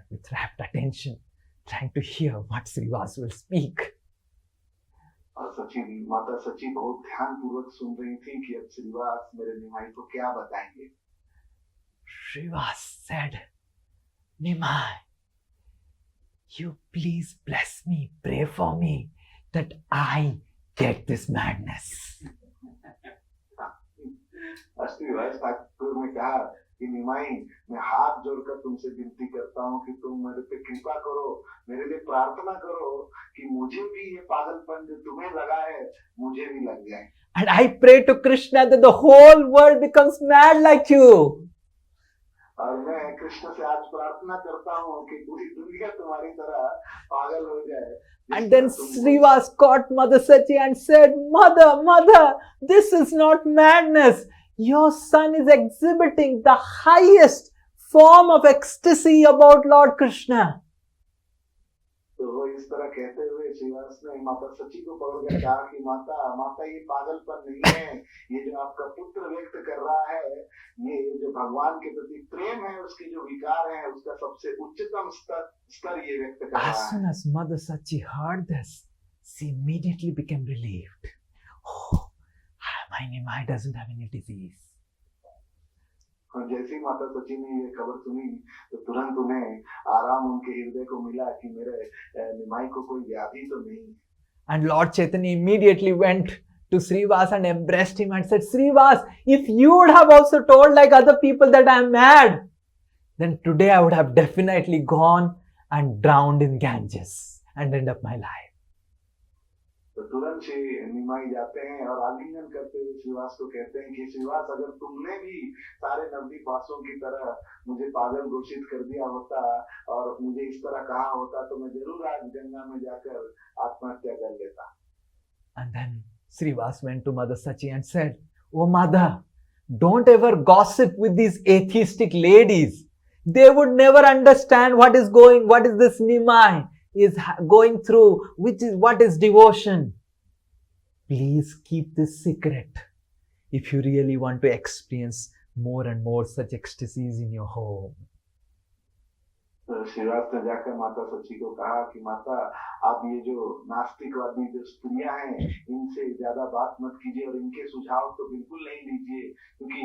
with rapt attention, trying to hear what Srivas will speak. और माता सची बहुत ध्यान पूर्वक सुन रही थी कि अब श्रीवास मेरे निमाई को क्या बताएंगे। Srivas said, Nimai, you please bless me, pray for me that I get this madness. Shrivas Thakur ने कहा कि निमाई, मैं हाथ जोड़कर तुमसे विनती करता हूँ कि तुम मेरे पे कृपा करो, मेरे लिए प्रार्थना करो कि मुझे भी ये पागलपन जो तुम्हें लगा है मुझे भी लग जाए। And I pray to Krishna that the whole world becomes mad like you. और मैं कृष्ण से आज प्रार्थना करता हूँ कि पूरी दुनिया तुम्हारी तरह पागल हो जाए। And then Srivas caught Mother Sachi and said, Mother, this is not madness. Your son is exhibiting the highest form of ecstasy about Lord Krishna. तो वो इस तरह कहते हुए श्रीवास ने माता सची को पकड़ कर कहा कि माता ये पागलपन नहीं है, ये जो आपका पुत्र व्यक्त कर रहा है, ये जो भगवान के प्रति प्रेम है, उसके जो विकार है, उसका सबसे उच्चतम स्तर ये व्यक्त कर रहा है। As soon as Mother Sachi heard this, she immediately became relieved. Oh, my Nimai doesn't have any disease. और जैसे ही माता सची ने ये खबर सुनी तो तुरंत उन्हें आराम उनके हृदय को मिला कि मेरे निमाई को कोई व्याधि तो नहीं। And Lord Chaitanya immediately went to Srivas and embraced him and said, Srivas, if you would have also told like other people that I am mad, then today I would have definitely gone and drowned in Ganges and ended up my life. तो तुरंत से निमाई जाते हैं और आलिंगन करते हुए श्रीवास को कहते हैं कि श्रीवास, अगर तुमने भी सारे नवदीप वासियों की तरह मुझे पागल घोषित कर दिया होता और मुझे इस तरह कहा होता तो मैं जरूर आज गंगा में जाकर आत्महत्या कर लेता। And then Srivas went to Mother Sachi and said, "Oh Mother, don't ever gossip with these atheistic ladies. They would never understand what is this Nimai is going through, what is devotion. Please keep this secret if you really want to experience more and more such ecstasies in your home." तो श्रीवास ने जाकर माता सची को कहा कि माता, आप ये जो नास्तिकवादी जो स्त्रियां हैं, इनसे ज्यादा बात मत कीजिए और इनके सुझाव तो बिल्कुल नहीं लीजिए, क्योंकि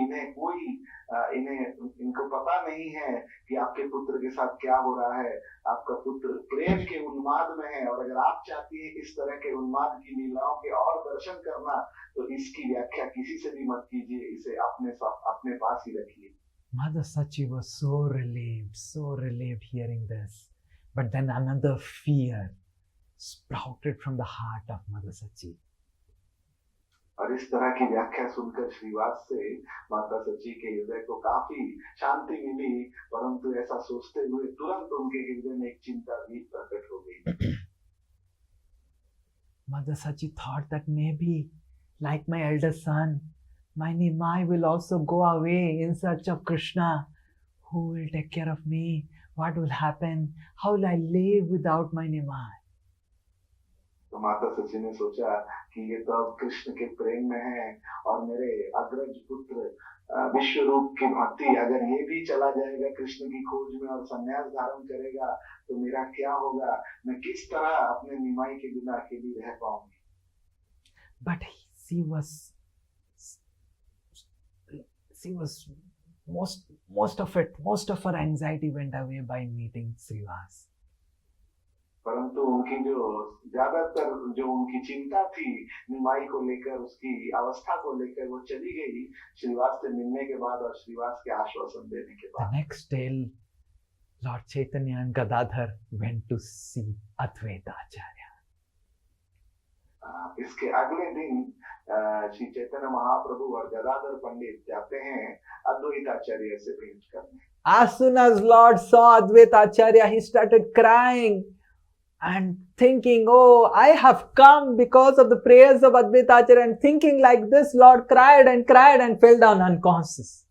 इनको पता नहीं है कि आपके पुत्र के साथ क्या हो रहा है। आपका पुत्र प्रेम के उन्माद में है, और अगर आप चाहती हैं इस तरह के उन्माद की लीलाओं के और दर्शन करना, तो इसकी व्याख्या किसी से भी मत कीजिए, इसे अपने पास ही रखिए। Mother Sachi was so relieved hearing this. But then another fear sprouted from the heart of Mother Sachi. और इस तरह की व्याख्या सुनकर श्रीवास से माता सची के हृदय को काफी शांति मिली, परंतु ऐसा सोचते हुए तुरंत उनके हृदय में एक चिंता भी प्रकट हो गई। Mother Sachi thought that maybe, like my elder son, my Nimai will also go away in search of Krishna. Who will take care of me? What will happen? How will I live without my Nimai? तो माता सची ने सोचा कि ये तो अब कृष्ण के प्रेम में है, और मेरे अग्रज पुत्र विश्वरूप की भक्ति, अगर ये भी चला जाएगा कृष्ण की खोज में और संन्यास धारण करेगा, तो मेरा क्या होगा? मैं किस तरह अपने निमाई के बिना अकेली रह पाऊंगी? But she was most of her anxiety went away by meeting Srivas. परंतु उनकी जो ज्यादातर जो उनकी चिंता थी निमाई को लेकर, उसकी अवस्था को लेकर, वो चली गई श्रीवास से मिलने के बाद और श्रीवास के आश्वासन देने के बाद। The next day, Lord Chaitanya and Gadadhar went to see Advaita Acharya. इसके अगले दिन श्री चैतन्य महाप्रभु और गदाधर पंडित जाते हैं अद्वैत आचार्य से भेंट करने। As soon as Lord saw Advaita Acharya, he started crying and thinking, "Oh, I have come because of the prayers of Advaita Acharya." And thinking like this, Lord cried and fell down unconscious.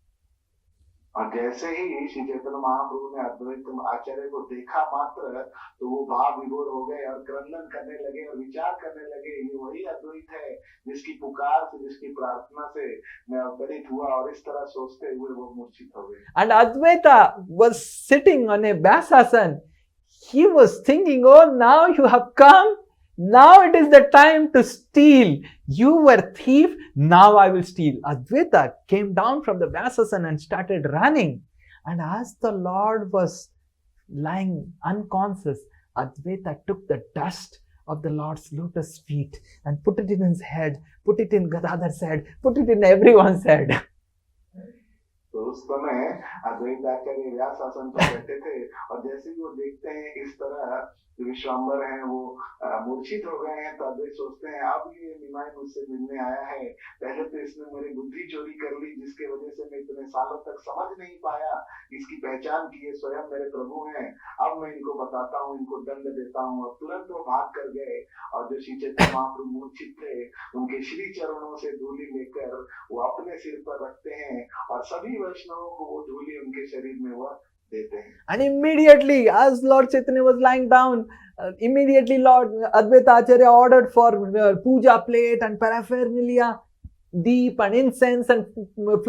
और जैसे ही श्री चैतन्य महाप्रभु ने अद्वैत आचार्य को देखा मात्र, तो वो भाव विभोर हो गए और क्रंदन करने लगे और विचार करने लगे, ये वही अद्वैत है जिसकी पुकार से, जिसकी प्रार्थना से मैं अवतरित हुआ, और इस तरह सोचते हुए वो मूर्छित हो गए। And Advaita was sitting on a Vyasasana. He was thinking, "Oh, now you have come. Now it is the time to steal. You were thief, now I will steal." Advaita came down from the Vyasasana and started running. And as the Lord was lying unconscious, Advaita took the dust of the Lord's lotus feet and put it in his head, put it in Gadadhar's head, put it in everyone's head. तो उस समय अद्वैत आचार्य व्यासासन पर बैठे थे, और जैसे ही वो देखते हैं इस तरह विश्वाम्बर हैं वो मूर्छित हो गए हैं, तो अद्वैत सोचते हैं अब ये निमाई मुझसे मिलने आया है, पहले तो इसने मेरी बुद्धि चोरी कर ली, जिसके वजह से मैं इतने सालों तक समझ नहीं पाया इसकी पहचान की ये स्वयं मेरे प्रभु हैं, अब मैं इनको बताता हूँ, इनको दंड देता हूँ। और तुरंत वो भाग कर गए, और जो श्री चैतन्य महाप्रभु मूर्छित थे, उनके श्री चरणों से धूलि लेकर वो अपने सिर पर रखते हैं, और सभी वैष्णवों को वो धूलि उनके शरीर में वो देते हैं। And immediately, as Lord Chaitanya was lying down, immediately Lord Advaita Acharya ordered for puja plate and paraphernalia, deep and incense and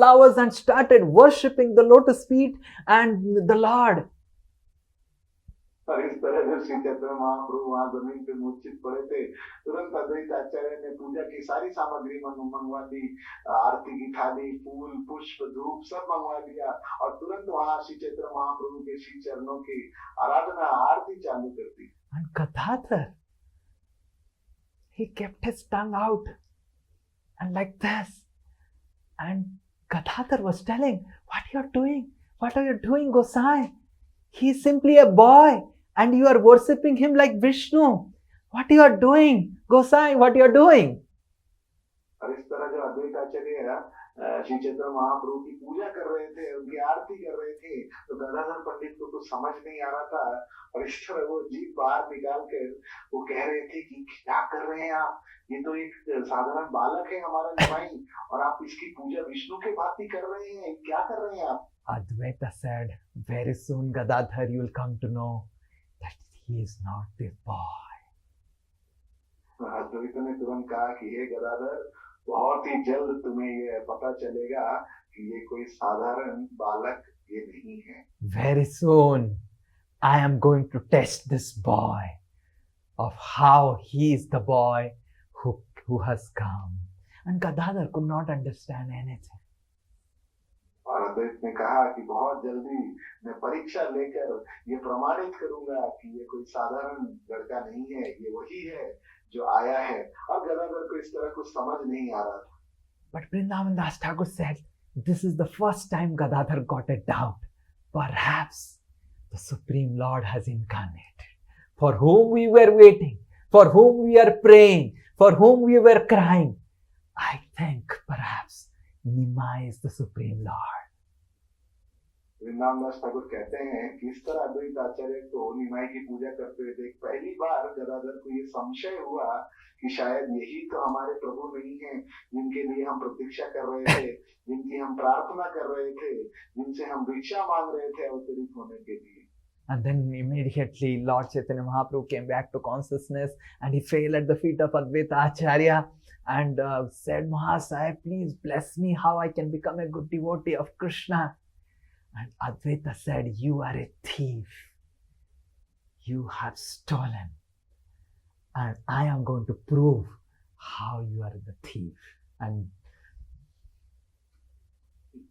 flowers, and started worshipping the lotus feet and the Lord. और इस तरह जब श्री चैतन्य महाप्रभु वहां जमीन पे मूर्छित पड़े थे, तुरंत अद्वैत आचार्य ने पूजा की सारी सामग्री मंगवा दी, आरती की थाली, फूल, पुष्प, धूप सब मंगवा दिया, और तुरंत वहां श्री चैतन्य महाप्रभु के श्री चरणों की आराधना आरती चालू कर दी। And Gadadhar, he kept his tongue out and like this, and Gadadhar was telling, "What you are doing? What are you doing, Gosai? He is simply a boy, and you are worshipping him like Vishnu. What you are doing, Gosai? What you are doing?" और इस तरह जो अद्वैत आचार्य श्री चैतन्य महाप्रभु की पूजा कर रहे थे, उनकी आरती कर रहे थे, तो गदाधर पंडित को कुछ समझ नहीं आ रहा था और इस तरह वो जीभ बाहर निकाल कर वो कह रहे थे कि क्या कर रहे हैं आप, ये तो एक साधारण बालक है हमारा निमाई और आप इसकी पूजा विष्णु के भांति कर रहे हैं, क्या कर रहे हैं आप? Advaita said, very soon Gadadhar you will come to know that he is not this boy. अद्वैत ने तुरंत कहा कि हे गदाधर, बहुत ही जल्द तुम्हें ये पता चलेगा कि ये कोई साधारण बालक ये नहीं है. Very soon I am going to test this boy of how he is the boy who has come. And Gadadhar could not understand anything. और अद्वैत ने कहा कि बहुत जल्दी मैं परीक्षा लेकर ये प्रमाणित करूंगा कि ये कोई साधारण लड़का नहीं है, ये वही है जो आया है. और गदाधर को इस तरह कुछ समझ नहीं आ रहा था. But Vrindavan Das Thakur said, this is the first time Gadadhar got a doubt. Perhaps the Supreme Lord has incarnated, for whom we were waiting, for whom we are praying, for whom we were crying. I think perhaps Nimai is the Supreme Lord. Vrindavan दास ठाकुर कहते हैं कि इस तरह अद्वैत आचार्य को निमाई की पूजा करते हुए देख पहली बार गदाधर को ये संशय हुआ कि शायद यही तो हमारे प्रभु नहीं है जिनके लिए हम प्रतीक्षा कर रहे थे, जिनकी हम प्रार्थना कर रहे थे, जिनसे हम भिक्षा मांग रहे थे अवतरित होने के लिए. And then immediately Lord Chaitanya Mahaprabhu came back to consciousness and he fell at the feet of Advaita Acharya and said, Mahasaya, please bless me how I can become a good devotee of Krishna. And Advaita said, you are a thief. You have stolen. And I am going to prove how you are the thief. And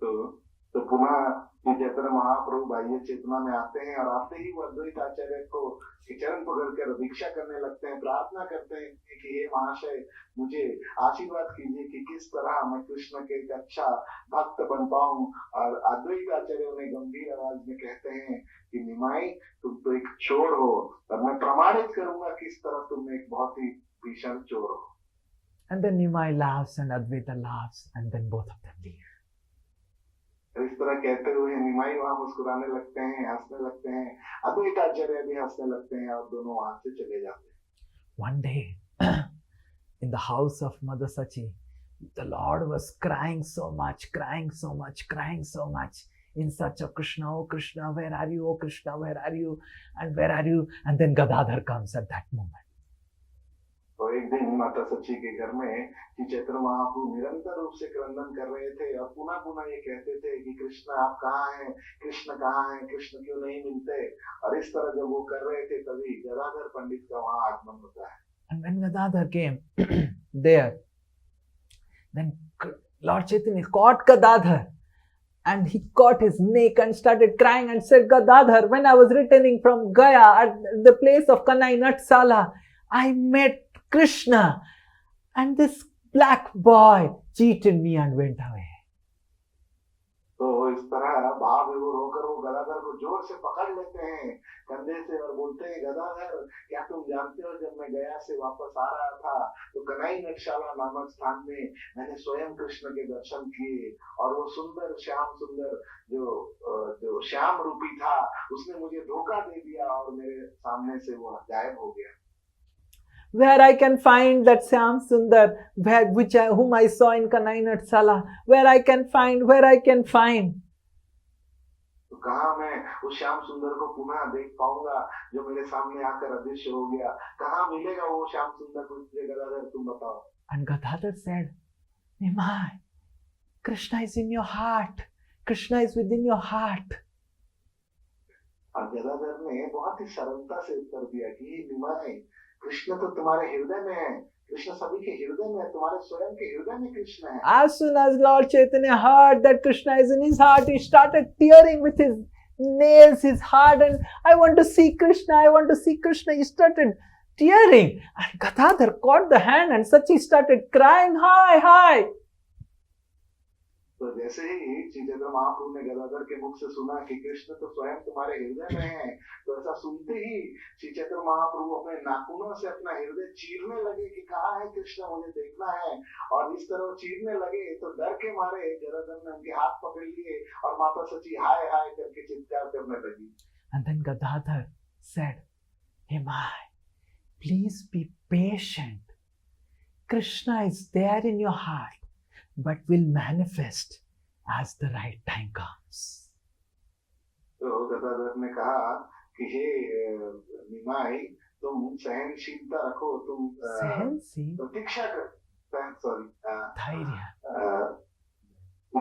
तो पुनः चैतन्य महाप्रभु बाह्य चेतना में आते हैं और आते ही वो अद्वैत आचार्य को चरण पकड़कर भिक्षा करने लगते हैं, प्रार्थना करते हैं कि हे महाशय, मुझे आशीर्वाद कीजिए कि किस तरह मैं कृष्ण के एक अच्छा भक्त बन पाऊं. और अद्वैत आचार्य उन्हें गंभीर आवाज में कहते हैं कि निमाई, तुम तो एक चोर हो और मैं प्रमाणित करूंगा किस तरह तुम एक बहुत ही भीषण चोर हो. And then Nimai laughs and Advaita laughs and then both of them leave. इस तरह कहते हुए निमाई वहां मुस्कुराने लगते हैं, हंसने लगते हैं, अद्वैत आचार्य भी हंसने लगते हैं और दोनों वहां से चले जाते हैं. One day, in the house of Mother Sachi, the Lord was crying so much, crying so much, crying so much in search of Krishna. Oh Krishna, where are you? Oh Krishna, where are you? And where are you? And then Gadadhar comes at that moment. तो एक दिन माता सची के घर में श्री चैतन्य महाप्रभु निरंतर रूप से क्रंदन कर रहे थे और पुनः पुनः ये कहते थे कि कृष्ण आप कहाँ हैं, कृष्ण कहाँ हैं, कृष्ण क्यों नहीं मिलते. और इस तरह जब वो कर रहे थे तभी गदाधर पंडित का वहां आगमन होता है. And when Gadadhar came there, then Lord Chaitanya caught Gadadhar and he caught his neck and started crying and said, Gadadhar, when I was returning from Gaya at the place of Kanai Natsala, I met Krishna and this black boy cheated me and went away. तो इस तरह भाव विभोर होकर वो गदाधर को जोर से पकड़ लेते हैं कंधे से और बोलते हैं, गदाधर, क्या तुम जानते हो जब मैं गया से वापस आ रहा था तो कनाई नटशाला नामक स्थान में मैंने स्वयं कृष्ण के दर्शन किए और वो सुंदर श्याम सुंदर जो श्याम रूपी था उसने मुझे धोखा दे दिया और मेरे सामने से वो गायब हो गया. Where I can find that Syam Sundar, whom I saw in Kanai Natsala, where I can find. तो कहाँ मैं उस श्याम सुंदर को पुनः देख पाऊंगा जो मेरे सामने आकर अदृश्य हो गया. कहाँ मिलेगा वो श्याम सुंदर मुझे, गदाधर तुम बताओ. And Gadadhar said, Nimai, Krishna is in your heart. Krishna is within your heart. और गदाधर ने बहुत ही सरलता से उत्तर दिया कि निमाई, कृष्ण तो तुम्हारे हृदय में है, कृष्ण सभी के हृदय में है, तुम्हारे स्वयं के हृदय में कृष्ण है. As soon as Lord Chaitanya heard that Krishna is in his heart, he started tearing with his nails his heart and I want to see Krishna, I want to see Krishna. He started tearing and Gadadhar caught the hand and Sachi started crying, hi. तो जैसे ही श्री चैतन्य महाप्रभु ने गदाधर के मुख से सुना कि कृष्ण तो स्वयं तुम्हारे हृदय में है, तो ऐसा सुनते ही श्री चैतन्य महाप्रभु अपने नाखूनों से अपना हृदय चीरने लगे कि कहाँ है कृष्ण, मुझे देखना है। और इस तरह चीरने लगे तो डर के मारे गदाधर ने उनके हाथ पकड़ लिए और माता सची हाय हाय करके चित्कार करने लगी। And then Gadadhar said, Nimai, please be patient. Krishna is there in your heart, but will manifest as the right time comes. तो गदाधर ने कहा कि हे निमाई, तुम सहनशीलता रखो, तुम सहनशील, प्रतीक्षा कर, धैर्य.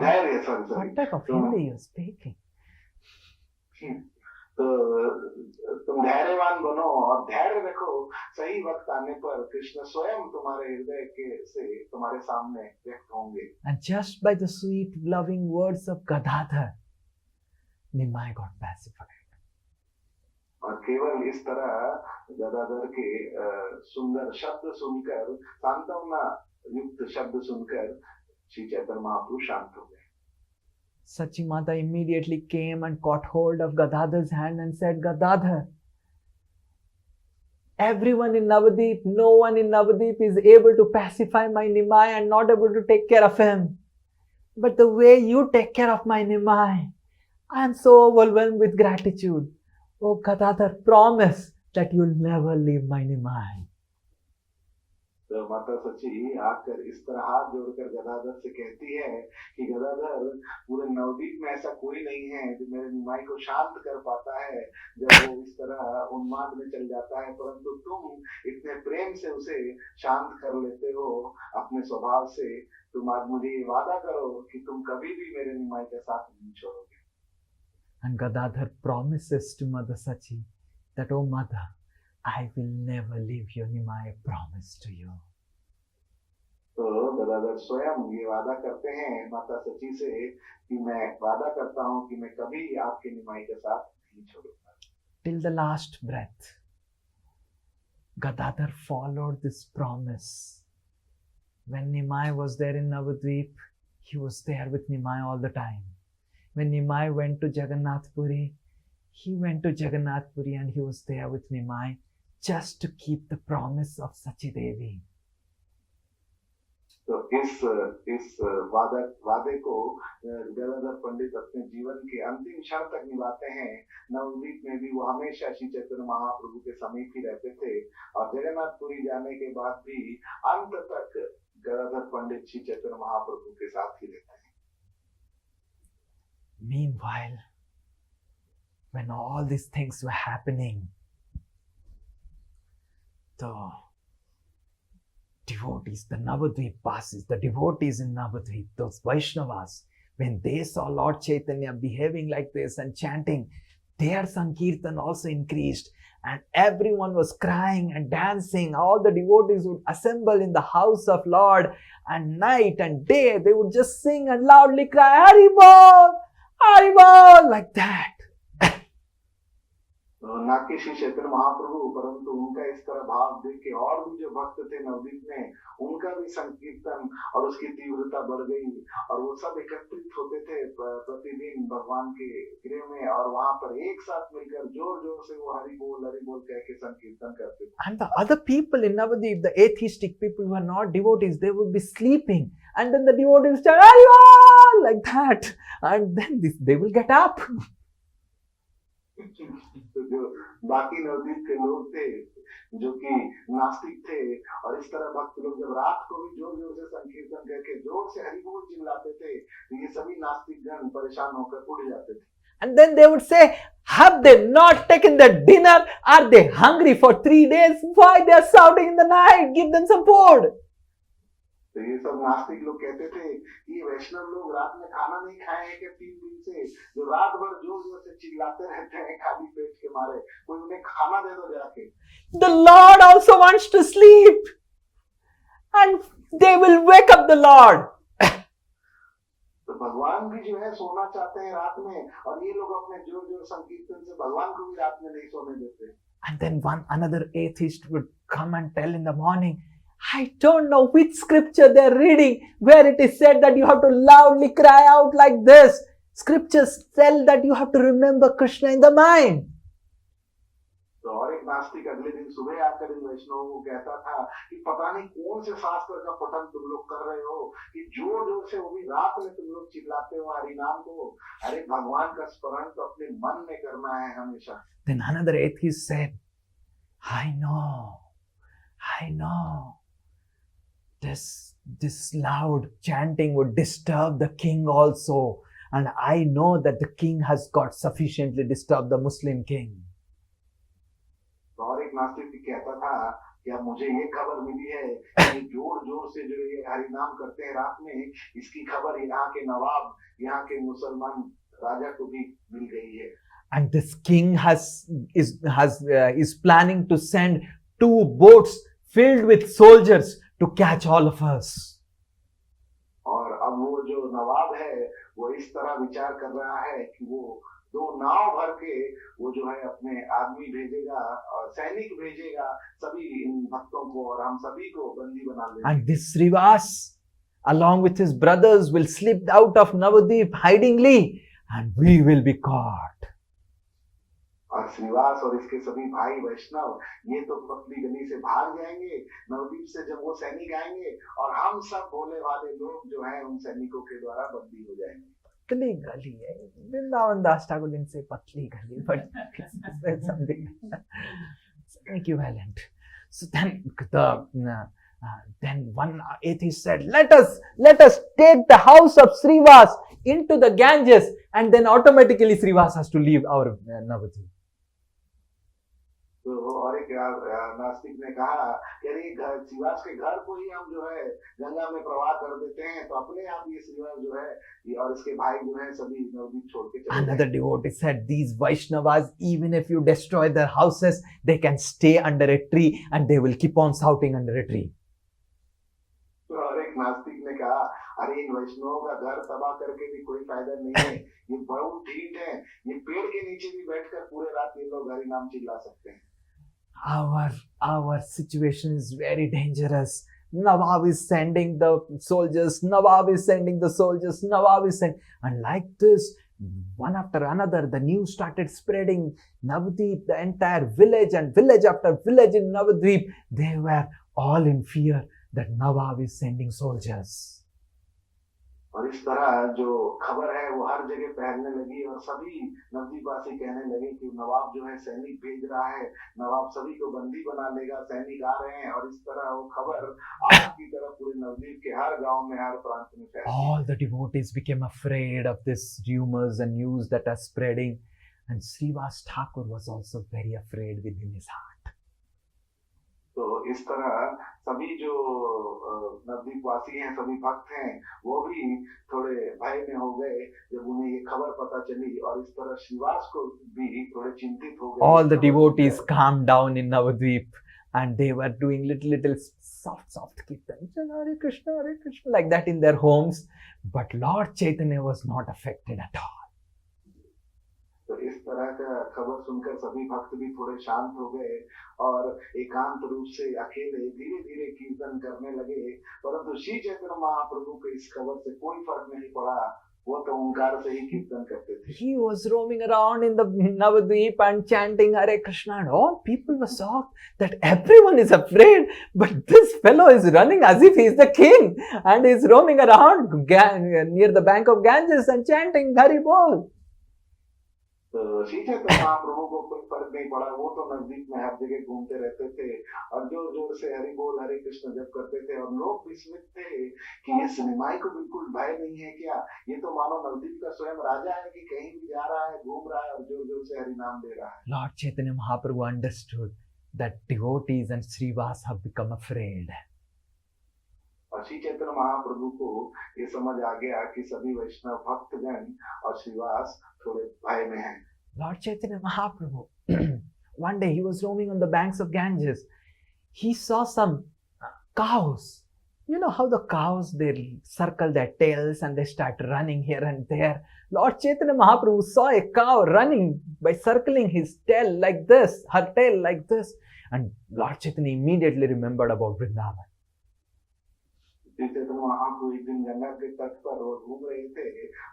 धैर्य, sorry What type of Hindi you are speaking? तो तुम धैर्यवान बनो और धैर्य रखो, सही वक्त आने पर कृष्ण स्वयं तुम्हारे हृदय के से तुम्हारे सामने व्यक्त होंगे। And just by the sweet loving words of Gadadhar, Nimai got pacified. और केवल इस तरह गदाधर के सुंदर शब्द सुनकर, सांत्वना युक्त शब्द सुनकर श्री चैतन्य महाप्रभु शांत हो गए। Sachi Mata immediately came and caught hold of Gadadhar's hand and said, Gadadhar, everyone in Navadvip, no one in Navadvip is able to pacify my Nimai and not able to take care of him. But the way you take care of my Nimai, I am so overwhelmed with gratitude. Oh Gadadhar, promise that you will never leave my Nimai. तो माता सची आकर इस तरह हाथ जोड़कर गदाधर से कहती है कि गदाधर, पूरे नवद्वीप में ऐसा कोई नहीं है जो मेरे निमाई को शांत कर पाता है जब वो इस तरह उन्माद में चल जाता है, परंतु तुम इतने प्रेम से उसे शांत कर लेते हो अपने स्वभाव से। तुम आज मुझे ये वादा करो कि तुम कभी भी मेरे निमाई का साथ नहीं छोड़ोगे। And Gadadhar promises to Mother Sachi that, oh Mother, I will never leave your Nimai, I promise to you. तो गदाधर स्वयं ये वादा करते हैं माता सची से कि मैं वादा करता हूँ कि मैं कभी आपके निमाई के साथ नहीं छोड़ूंगा। Till the last breath, Gadadhar followed this promise. When Nimai was there in Navadvip, he was there with Nimai all the time. When Nimai went to Jagannath Puri, he went to Jagannath Puri and he was there with Nimai just to keep the promise of Sachi Devi. तो इस वादे को गदाधर पंडित अपने जीवन के अंतिम क्षण तक निभाते हैं। नवद्वीप में भी वो हमेशा श्री चैतन्य महाप्रभु के समीप ही रहते थे और जगन्नाथपुरी जाने के बाद भी अंत तक गदाधर पंडित श्री चैतन्य महाप्रभु के साथ ही रहते हैं। Meanwhile, when all these things were happening, the devotees, the Navadvip Vasis, the devotees in Navadvip, those Vaishnavas, when they saw Lord Chaitanya behaving like this and chanting, their Sankirtan also increased and everyone was crying and dancing. All the devotees would assemble in the house of Lord and night and day they would just sing and loudly cry, Hari Bol, Hari Bol, like that. ना कि श्री चैतन्य महाप्रभु, परंतु उनका इस तरह भाव देख के और भी जो भक्त थे नवद्वीप में, उनका भी संकीर्तन और उसकी तीव्रता बढ़ गई और वो सब एकत्रित होते थे प्रतिदिन भगवान के गृह में और वहां पर एक साथ मिलकर जोर जोर से वो हरि बोल कह के संकीर्तन करते थे। And the other people in Navadvip, the atheistic people who are not devotees, they would be sleeping and then the devotees chant Hari Bol like that and then they will get up. तो जो बाकी नवद्वीप के लोग थे जो कि नास्तिक थे और इस तरह भक्त लोग जब रात को भी जोर जोर से संकीर्तन करके जोर से हरि बोल चिल्लाते थे तो ये सभी नास्तिक गण परेशान होकर उठ जाते थे। And then they would say, have they not taken their dinner? Are they hungry for 3 days? Why they are shouting in the night? Give them some food. तो ये सब नास्तिक लोग कहते थे कि वैष्णव लोग रात में खाना नहीं खाए हैं कि 3 दिन से, जो रात भर जोर जोर से चिल्लाते रहते हैं खाली पेट के मारे, कोई उन्हें खाना दे दो जाके। The Lord also wants to sleep and they will wake up the Lord. तो भगवान भी जो है सोना चाहते हैं रात में और ये लोग अपने जोर जोर संकीर्तन से भगवान को भी रात में नहीं सोने देते। And then another atheist would come and tell in the morning, I don't know which scripture they're reading where it is said that you have to loudly cry out like this. Scriptures tell that you have to remember Krishna in the mind. तो और एक नास्तिक अगले दिन सुबह आकर इन वैष्णवों को कहता था कि पता नहीं कौन से शास्त्र का पठन तुम लोग कर रहे हो कि जोर जोर से वो भी रात में तुम लोग चिल्लाते हो हरि नाम को। अरे भगवान का स्मरण तो अपने मन में करना है हमेशा। Then another atheist said, I know this loud chanting would disturb the king also, and I know that the king has got sufficiently disturbed the Muslim king. और एक नास्तिक भी कहता था कि अब मुझे ये खबर मिली है कि जोर जोर से जो ये हरि नाम करते हैं रात में, इसकी खबर यहाँ के नवाब, यहाँ के मुसलमान राजा को भी मिल गई है। And this king is planning to send 2 boats filled with soldiers to catch all of us. और अब वो जो नवाब है वो इस तरह विचार कर रहा है कि वो 2 नाव भर के वो जो है अपने आदमी भेजेगा और सैनिक भेजेगा सभी इन भक्तों को और हम सभी को बंदी बना लेंगे। And this Srivas along with his brothers will slip out of Navadvip hidingly and we will be caught. और श्रीवास और इसके सभी भाई वैष्णव ये तो पतली गली से भाग जाएंगे नवद्वीप से जब वो सैनिक आएंगे और हम सब भोले भाले लोग जो हैं उन सैनिकों के द्वारा बंदी हो जाएंगे। Patli gali hai. Vrindavan Das Thakur didn't say patli gali, but it's something equivalent. So then one atheist said, let us take the house of Srivas into the Ganges, and then automatically Srivas has to leave our Navadvip. तो और एक नास्तिक ने कहा कि अरे श्रीवास के घर को ही हम जो है गंगा में प्रवाह कर देते हैं तो अपने आप ये श्रीवास जो है और इसके भाई जो है सभी नवद्वीप छोड़ के चले। Another devotee said, these Vaishnavas, even if you destroy their houses, they can stay under a tree and they will keep on shouting under a tree. तो और एक नास्तिक ने कहा अरे इन वैष्णवों का घर तबाह करके भी कोई फायदा नहीं है, ये बहुत ठीक है, ये पेड़ के नीचे भी बैठकर पूरे रात ये लोग हरि नाम चिल्ला सकते हैं। Our situation is very dangerous. Nawab is sending the soldiers, Nawab is sending the soldiers, Nawab is sending, and like this, one after another, the news started spreading. Navadvip, the entire village and village after village in Navadvip, they were all in fear that Nawab is sending soldiers. और इस तरह जो खबर है वो हर जगह फैलने लगी और सभी नवद्वीपवासी कहने लगे कि नवाब जो है सैनिक भेज रहा है, नवाब सभी को बंदी बना लेगा, सैनिक आ रहे हैं। और इस तरह वो खबर आग की तरह पूरे नवद्वीप के हर गांव में हर प्रांत में फैली। All the devotees became afraid of this rumors and news that are spreading, and Srivas Thakur was also very afraid within his heart. तो इस तरह सभी जो नवद्वीपवासी हैं, सभी भक्त हैं, वो भी थोड़े भय में हो गए जब उन्हें ये खबर पता चली और इस तरह श्रीवास को भी थोड़े चिंतित हो गए। All the devotees calmed down in Navadvip and they were doing little soft kirtan, Hare Krishna, like that in their homes. But Lord Chaitanya was not affected at all. तो इस तरह का खबर सुनकर सभी भक्त भी थोड़े शांत हो गए और एकांत रूप से अकेले धीरे धीरे कीर्तन करने लगे। परंतु श्री चैतन्य महाप्रभु को इस खबर से कोई फर्क नहीं पड़ा, वो तो ओंकार से ही कीर्तन करते थे। He was roaming around in the Navadvip and chanting Hare Krishna, and all people were shocked that everyone is afraid, but this fellow is running as if he is the king and is roaming around near the bank of Ganges and chanting Hari Bol. तो श्री चैतन्य महाप्रभु को कोई फर्क नहीं पड़ा, वो तो नजदीक में हर जगह घूमते रहते थे और जोर जोर से हरि बोल हरे कृष्ण जप करते थे और लोग विस्मित थे कि ये सिनेमाई को बिल्कुल भय नहीं है क्या, ये तो मानो नवद्वीप का स्वयं राजा है कि कहीं भी जा रहा है, घूम रहा है और जोर जोर से हरि नाम ले रहा है। Lord Chaitanya Mahaprabhu understood that devotees and Srivas have become afraid. और श्री चैतन्य महाप्रभु को ये समझ आ गया कि सभी वैष्णव भक्तगण और श्रीवास थोड़े भय में हैं। Lord Chaitanya Mahaprabhu, one day he was roaming on the banks of Ganges. He saw some cows. You know how the cows, they circle their tails and they start running here and there. Lord Chaitanya Mahaprabhu saw a cow running by circling his tail like this, her tail like this. And Lord Chaitanya immediately remembered about Vrindavan. Shri Chaitanya Mahaprabhu एक दिन गंगा के तट पर वो घूम रहे थे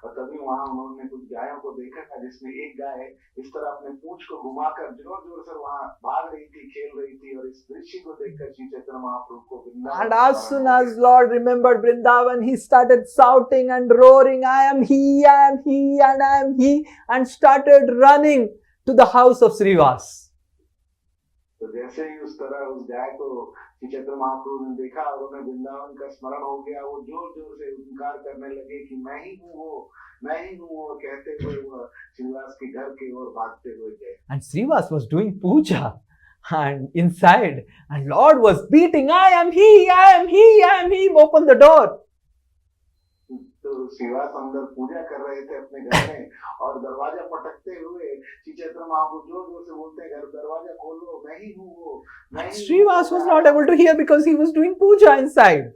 और तभी वहां उन्होंने कुछ गायों को देखा था, जिसमें एक गाय इस तरह अपने पूंछ को घुमाकर जोर जोर से वहां भाग रही थी, खेल रही थी। और इस दृश्य को देखकर श्री चैतन्य महाप्रभु को Vrindavan And as soon as Lord remembered Vrindavan, he started shouting and roaring, I am he, I am he, and I am he, and started running to the house of Srivas. तो जैसे ही उस तरह उस गाय को श्री चैतन्य महाप्रभु ने देखा और उन्हें वृंदावन का स्मरण हो गया, वो जोर जोर से हुंकार करने लगे कि मैं ही हूँ वो, मैं ही हूँ वो, कहते हुए वो श्रीवास के घर की ओर भागते हुए गए। And Srivas was doing puja and inside, and Lord was beating, I am he, I am he, I am he, open the door. तो श्रीवास अंदर पूजा कर रहे थे अपने घर में और दरवाजा पटकते हुए श्री चैतन्य महाप्रभु जोर जोर से बोलते, घर दरवाजा खोलो, मैं ही हूँ वो, मैं ही हूँ Srivas वो। was not able to hear because he was doing puja inside.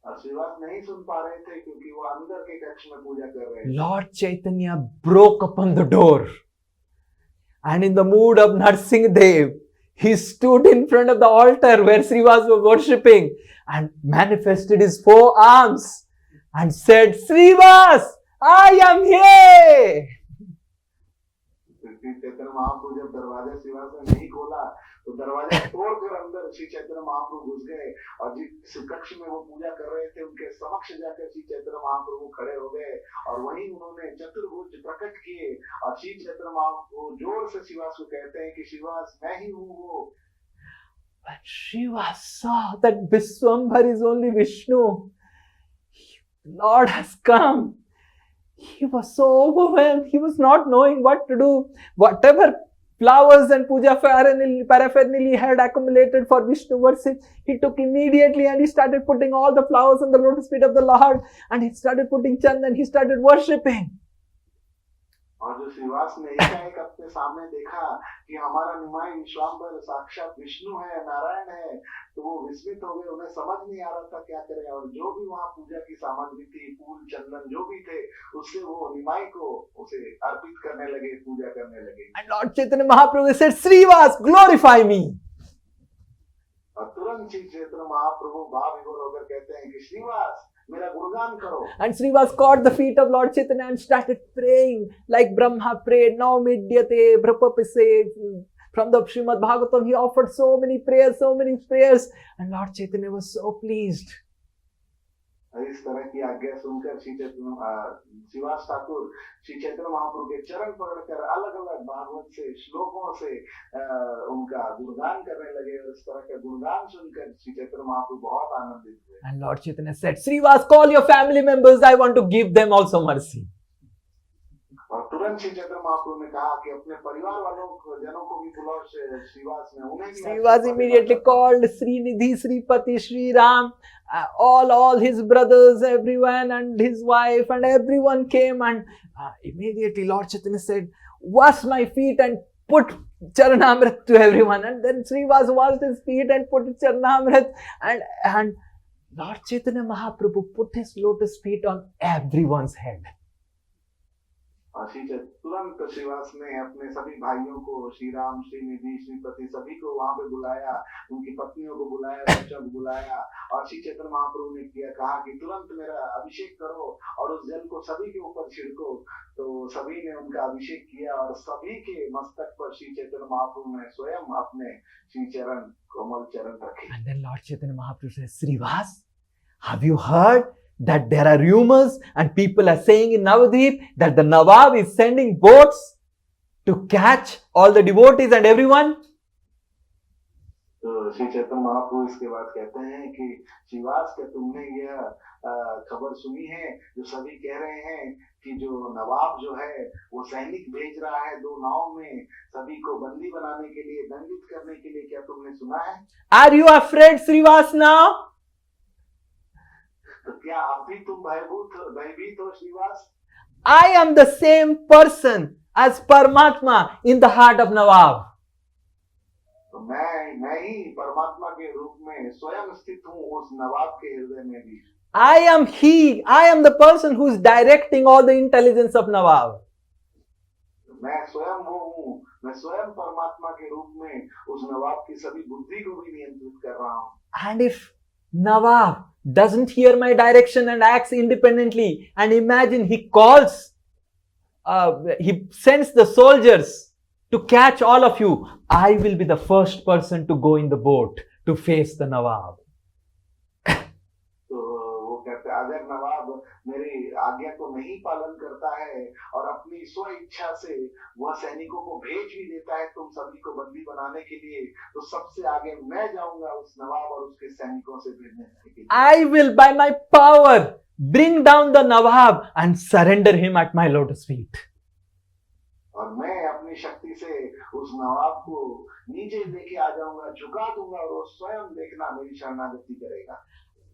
और श्रीवास नहीं सुन पा रहे थे क्योंकि वो अंदर के कक्ष में पूजा कर रहे थे। Lord Chaitanya broke upon the door, and in the mood of Narsingadev, he stood in front of the altar where Srivas was worshipping and manifested his four arms and said, Srivas, I am here. Shri Chaitanya Mahaprabhu जब दरवाजा श्रीवास ने नहीं खोला तो दरवाजा तोड़कर अंदर श्री चैतन्य महाप्रभु घुस गए और जिस कक्ष में वो पूजा कर रहे थे उनके समक्ष जाकर श्री चैतन्य महाप्रभु खड़े हो गए और वहीं उन्होंने चतुर्भुज प्रकट किए और श्री चैतन्य महाप्रभु जोर से श्रीवास को कहते हैं कि श्रीवास मैं ही हूँ वो। When Srivas saw that Viswambhar is only Vishnu, Lord has come. He was so overwhelmed. He was not knowing what to do. Whatever flowers and puja paraphernalia he had accumulated for Vishnu worship, he took immediately and he started putting all the flowers on the lotus feet of the Lord, and he started putting chandan. He started worshipping. और जो श्रीवास ने एकाएक अपने सामने देखा कि हमारा निमाय विश्वाम्बर साक्षात विष्णु है, नारायण है, तो वो विस्मित हो गए। उन्हें समझ नहीं आ रहा था क्या करें और जो भी वहाँ पूजा की सामग्री थी, फूल चंदन जो भी थे, उससे वो निमाय को उसे अर्पित करने लगे, पूजा करने लगे। And Lord Chaitanya Mahaprabhu said, Srivas, glorify me. और तुरंत श्री चैतन्य महाप्रभु भाव विभोर होकर कहते हैं कि श्रीवास मेरा गुणगान करो। And Srivas caught the feet of Lord Chaitanya and started praying like Brahma prayed. Now midyate brahmapise. From the Srimad Bhagavatam, he offered so many prayers. And Lord Chaitanya was so pleased. इस तरह की आज्ञा सुनकर श्रीवास ठाकुर श्री चैतन्य महाप्रभु के चरण पकड़कर अलग अलग भागवत से श्लोकों से उनका गुणगान करने लगे और इस तरह का गुणगान सुनकर श्री चैतन्य महाप्रभु बहुत आनंदित हुए। And Lord Chaitanya said, Srivas, call your family members. I want to give them also mercy. और तुरंत श्री चैतन्य महाप्रभु ने कहा कि अपने परिवार वालों को जनों को भी बुलाओ। श्रीवास ने उन्हें भी Srivas immediately called Srinidhi, Sripati, Sri Ram, all his brothers, everyone, and his wife, and everyone came. And immediately Lord Chaitanya said, wash my feet and put Charanamrit to everyone. And then Srivas washed his feet and put Charanamrit. And Lord Chaitanya Mahaprabhu put his lotus feet on everyone's head. और तुरंत श्रीवास ने अपने सभी भाइयों को, श्री राम, श्रीनिधि, श्रीपति, सभी को वहां पे बुलाया, उनकी पत्नियों को बुलाया, बच्चों को बुलाया और श्री चैतन्य महाप्रभु ने कहा कि तुरंत मेरा अभिषेक करो और उस जल को सभी के ऊपर छिड़को। तो सभी ने उनका अभिषेक किया और सभी के मस्तक पर श्री चैतन्य महाप्रभु ने स्वयं अपने श्री चरण, कोमल चरण रखे। And then Lord Chaitanya Mahaprabhu says, Srivas, have you heard that there are rumors and people are saying in Navadvip that the Nawab is sending boats to catch all the devotees and everyone? तो श्री चैतन्य महाप्रभु इसके बाद कहते हैं कि श्रीवास, क्या तुमने यह खबर सुनी है जो सभी कह रहे हैं कि जो नवाब जो है वो सैनिक भेज रहा है 2 नाव में सभी को बंदी बनाने के लिए, दंडित करने के लिए, क्या तुमने सुना है? Are you afraid, Srivas, now? तो क्या अब भी तुम भयभीत हो Shrivas? I am the same person as Paramatma in the heart of Nawab. तो मैं ही परमात्मा के रूप में स्वयं स्थित हूँ उस नवाब के हृदय में भी। I am he. I am the person who is directing all the intelligence of Nawab. मैं स्वयं वो हूँ, मैं स्वयं परमात्मा के रूप में उस नवाब की सभी बुद्धि को भी नियंत्रित कर रहा हूँ। And if Nawab doesn't hear my direction and acts independently. And imagine he sends the soldiers to catch all of you. I will be the first person to go in the boat to face the Nawab. तो वो कहते हैं, अगर नवाब मेरी आज्ञा को नहीं पालन करता है और अपनी स्व इच्छा से वह सैनिकों को भेज भी देता है तुम सभी को बंदी बनाने के लिए, तो सबसे आगे मैं जाऊंगा उस नवाब और उसके सैनिकों से भिड़ने के लिए। I will by my power bring down the Nawab and surrender him at my lotus feet. और मैं अपनी शक्ति से उस नवाब को नीचे लेके आ जाऊंगा, झुका दूंगा और वो स्वयं देखना मेरी शरणागति करेगा।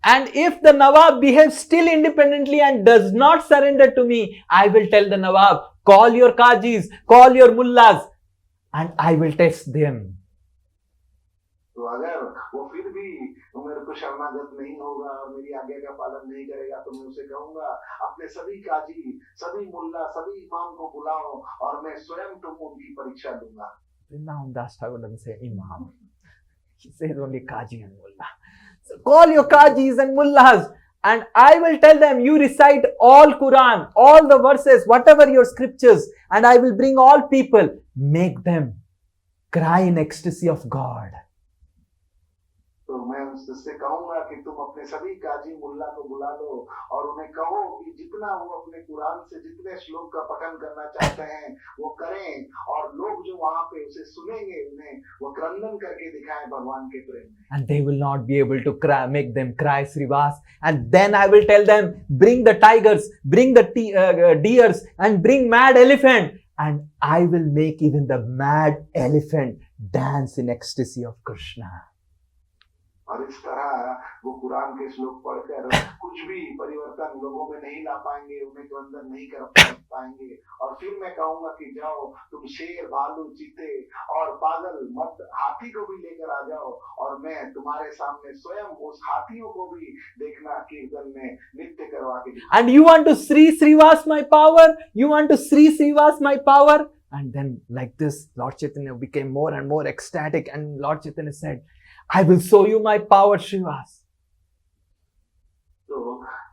And if the Nawab behaves still independently and does not surrender to me, I will tell the Nawab, call your Qazis, call your Mullahs, and I will test them. तो अगर वो फिर भी मेरे को शरणागत नहीं होगा और मेरी आज्ञा का पालन नहीं करेगा, तो मैं उसे कहूंगा अपने सभी काजी, सभी मुल्ला, सभी इमाम को बुलाओ और मैं स्वयं तुमको उनकी परीक्षा दूंगा। Vrindavan Das Thakur doesn't say Imam. He says only Qaji and Mullah. So call your Qajis and Mullahs and I will tell them, you recite all Quran, all the verses, whatever your scriptures, and I will bring all people, make them cry in ecstasy of God. तो मैं उससे कहूंगा कि तुम अपने सभी काजी मुल्ला को बुला लो और उन्हें कहो कि जितना वो अपने कुरान से जितने श्लोक का पठन करना चाहते हैं वो करें, और लोग जो वहां पे उसे सुनेंगे उन्हें वो क्रंदन करके दिखाएं भगवान के प्रेम में। And they will not be able to cry, make them cry, Srivas. And then I will tell them, bring the tigers, bring the deers, and bring mad elephant. And I will make even the mad elephant dance in ecstasy of Krishna. और इस तरह वो कुरान के श्लोक पढ़कर कुछ भी परिवर्तन लोगों में नहीं ला पाएंगे, उन्हें क्रंदन नहीं कर पाएंगे। और फिर मैं कहूंगा कि जाओ तुम शेर, भालू, चीते और पागल मत हाथी को भी लेकर आ जाओ और मैं तुम्हारे सामने स्वयं उस हाथियों को भी देखना कीर्तन में नृत्य करवा के। And you want to Srivas my power? You want to Srivas my power? And then like this, Lord Chaitanya became more and more ecstatic, and Lord Chaitanya said, I will show you my power, Srivas. तो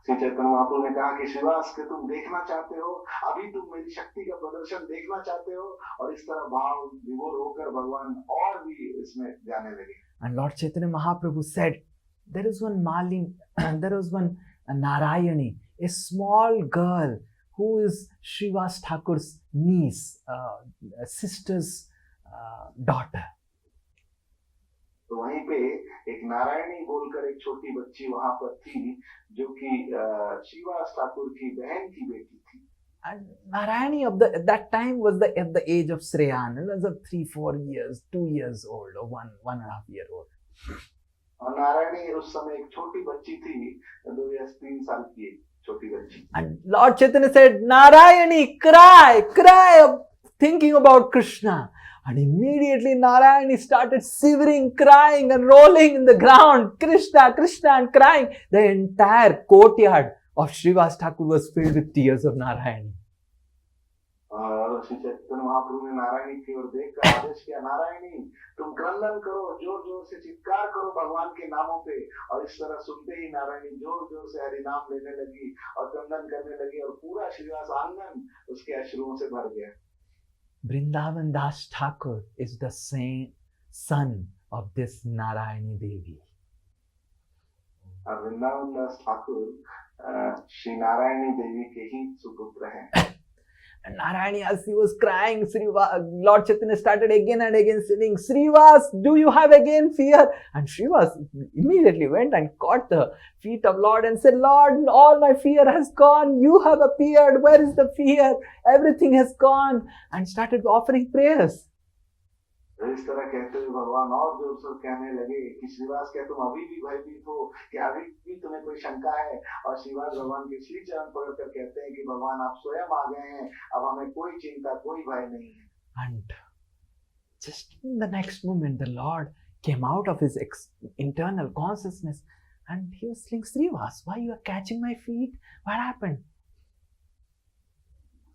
श्री चैतन्य महाप्रभु ने कहा कि श्रीवास के तुम देखना चाहते हो, अभी तुम मेरी शक्ति का प्रदर्शन देखना चाहते हो, और इस तरह भाव विभोर होकर भगवान और भी इसमें जाने लगे। And Lord Chaitanya Mahaprabhu said, there is one Narayani, a small girl who is Srivas Thakur's niece, sister's daughter. तो वहीं पे एक नारायणी बोलकर एक छोटी बच्ची वहां पर थी जो कि श्रीवास ठाकुर की बहन की बेटी थी। And Narayani at that time was at the age of Sreyan. It was of 3-4 years, 2 years old, or 1.5 year old. और नारायणी उस समय एक छोटी बच्ची थी, 2 या 3 साल की छोटी बच्ची। And Lord Chaitanya said, Narayani, cry, thinking about Krishna. And immediately Narayani started shivering, crying and rolling in the ground. Krishna, Krishna, and crying. The entire courtyard of Srivas Thakur was filled with tears of Narayani. और श्री चैतन्य महाप्रभु ने नारायणी की ओर देखकर आदेश किया, नारायणी तुम क्रंदन करो, जोर जोर से चित्कार करो भगवान के नामों पे। और इस तरह सुनते ही नारायणी जोर जोर से हरि नाम लेने लगी और क्रंदन करने लगी और पूरा श्रीवास आंगन उसके अश्रुओं से भर गया। Vrindavan Das Thakur is the same son of this Narayani Devi. Vrindavan दास ठाकुर श्री नारायणी देवी के ही सुपुत्र हैं। And Narayani, as he was crying, Lord Chaitanya started again and again saying, Srivas, do you have again fear? And Srivas immediately went and caught the feet of Lord and said, Lord, all my fear has gone. You have appeared. Where is the fear? Everything has gone. And started offering prayers. इस तरह कहते हुए भगवान और जोर से कहने लगे कि श्रीवास, क्या तुम अभी भी भयभीत हो? क्या अभी भी तुम्हें कोई शंका है? और श्रीवास भगवान के श्री चरण पकड़कर कहते हैं कि भगवान आप स्वयं आ गए हैं, अब हमें कोई चिंता, कोई भय नहीं है। And just in the next moment, the Lord came out of his internal consciousness and he was saying, Srivas, why you are catching my feet? What happened?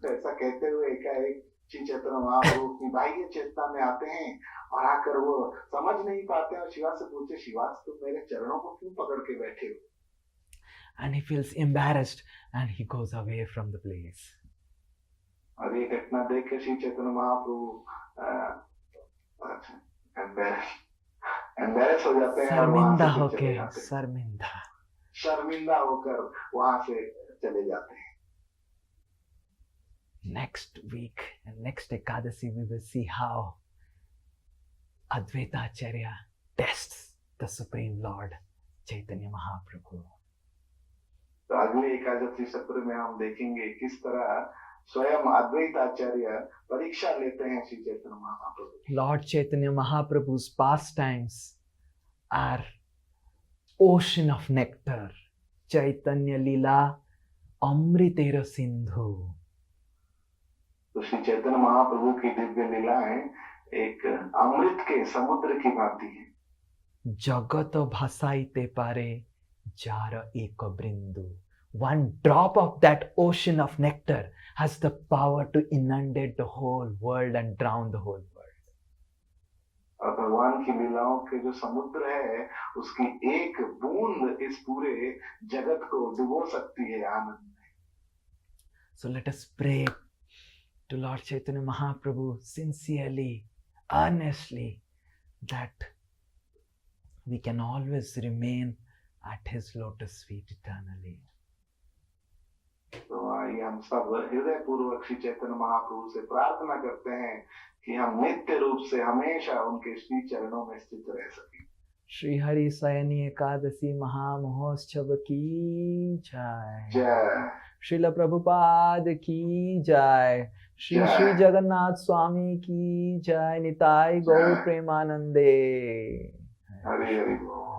तो ऐसा कहते हुए एकाएक श्री चैतन्य महाप्रभु अपनी बाह्य चेतना में आते हैं और आकर वो समझ नहीं पाते और शिवा से पूछते, शिवास तुम मेरे चरणों को क्यों पकड़ के बैठे हो? And he feels embarrassed and he goes away from the place. और ये घटना देख के श्री चैतन्य महाप्रभु एम्बेरस हो जाते हैं और वहां शर्मिंदा से होके, चले जाते हैं। शर्मिंदा होकर वहां से चले जाते हैं। Next week and next Ekadasi we will see how Advaita Acharya tests the Supreme Lord Chaitanya Mahaprabhu. तो अगले एकादशी सत्र में हम देखेंगे किस तरह स्वयं अद्वैत आचार्य परीक्षा लेते हैं Shri Chaitanya Mahaprabhu. Lord Chaitanya Mahaprabhu's pastimes are ocean of nectar. Chaitanya Lila Amritera Sindhu. तो श्री चैतन्य महाप्रभु की दिव्य लीलाएं एक अमृत के समुद्र की भांति है। जगत भासाइते पारे जार एक बिंदु. One drop of that ocean of nectar has the power to inundate the whole world and drown the whole world. और भगवान की लीलाओं के जो समुद्र है उसकी एक बूंद इस पूरे जगत को डुबो सकती है आनंद में। So let us pray to Lord Chaitanya Mahaprabhu sincerely, earnestly, that we can always remain at his lotus feet eternally. तो आइए हम सब हृदय पूर्वक श्री चैतन्य महाप्रभु से प्रार्थना करते हैं कि हम नित्य रूप से हमेशा उनके श्री चरणों में स्थित रह सकें। श्री हरि सयनी एकादशी महामहोत्सव की जय। जय। श्रील प्रभुपाद की जय। श्री जय। श्री जगन्नाथ स्वामी की जय। निताय गौर प्रेमानंदे। हरि हरि बोल।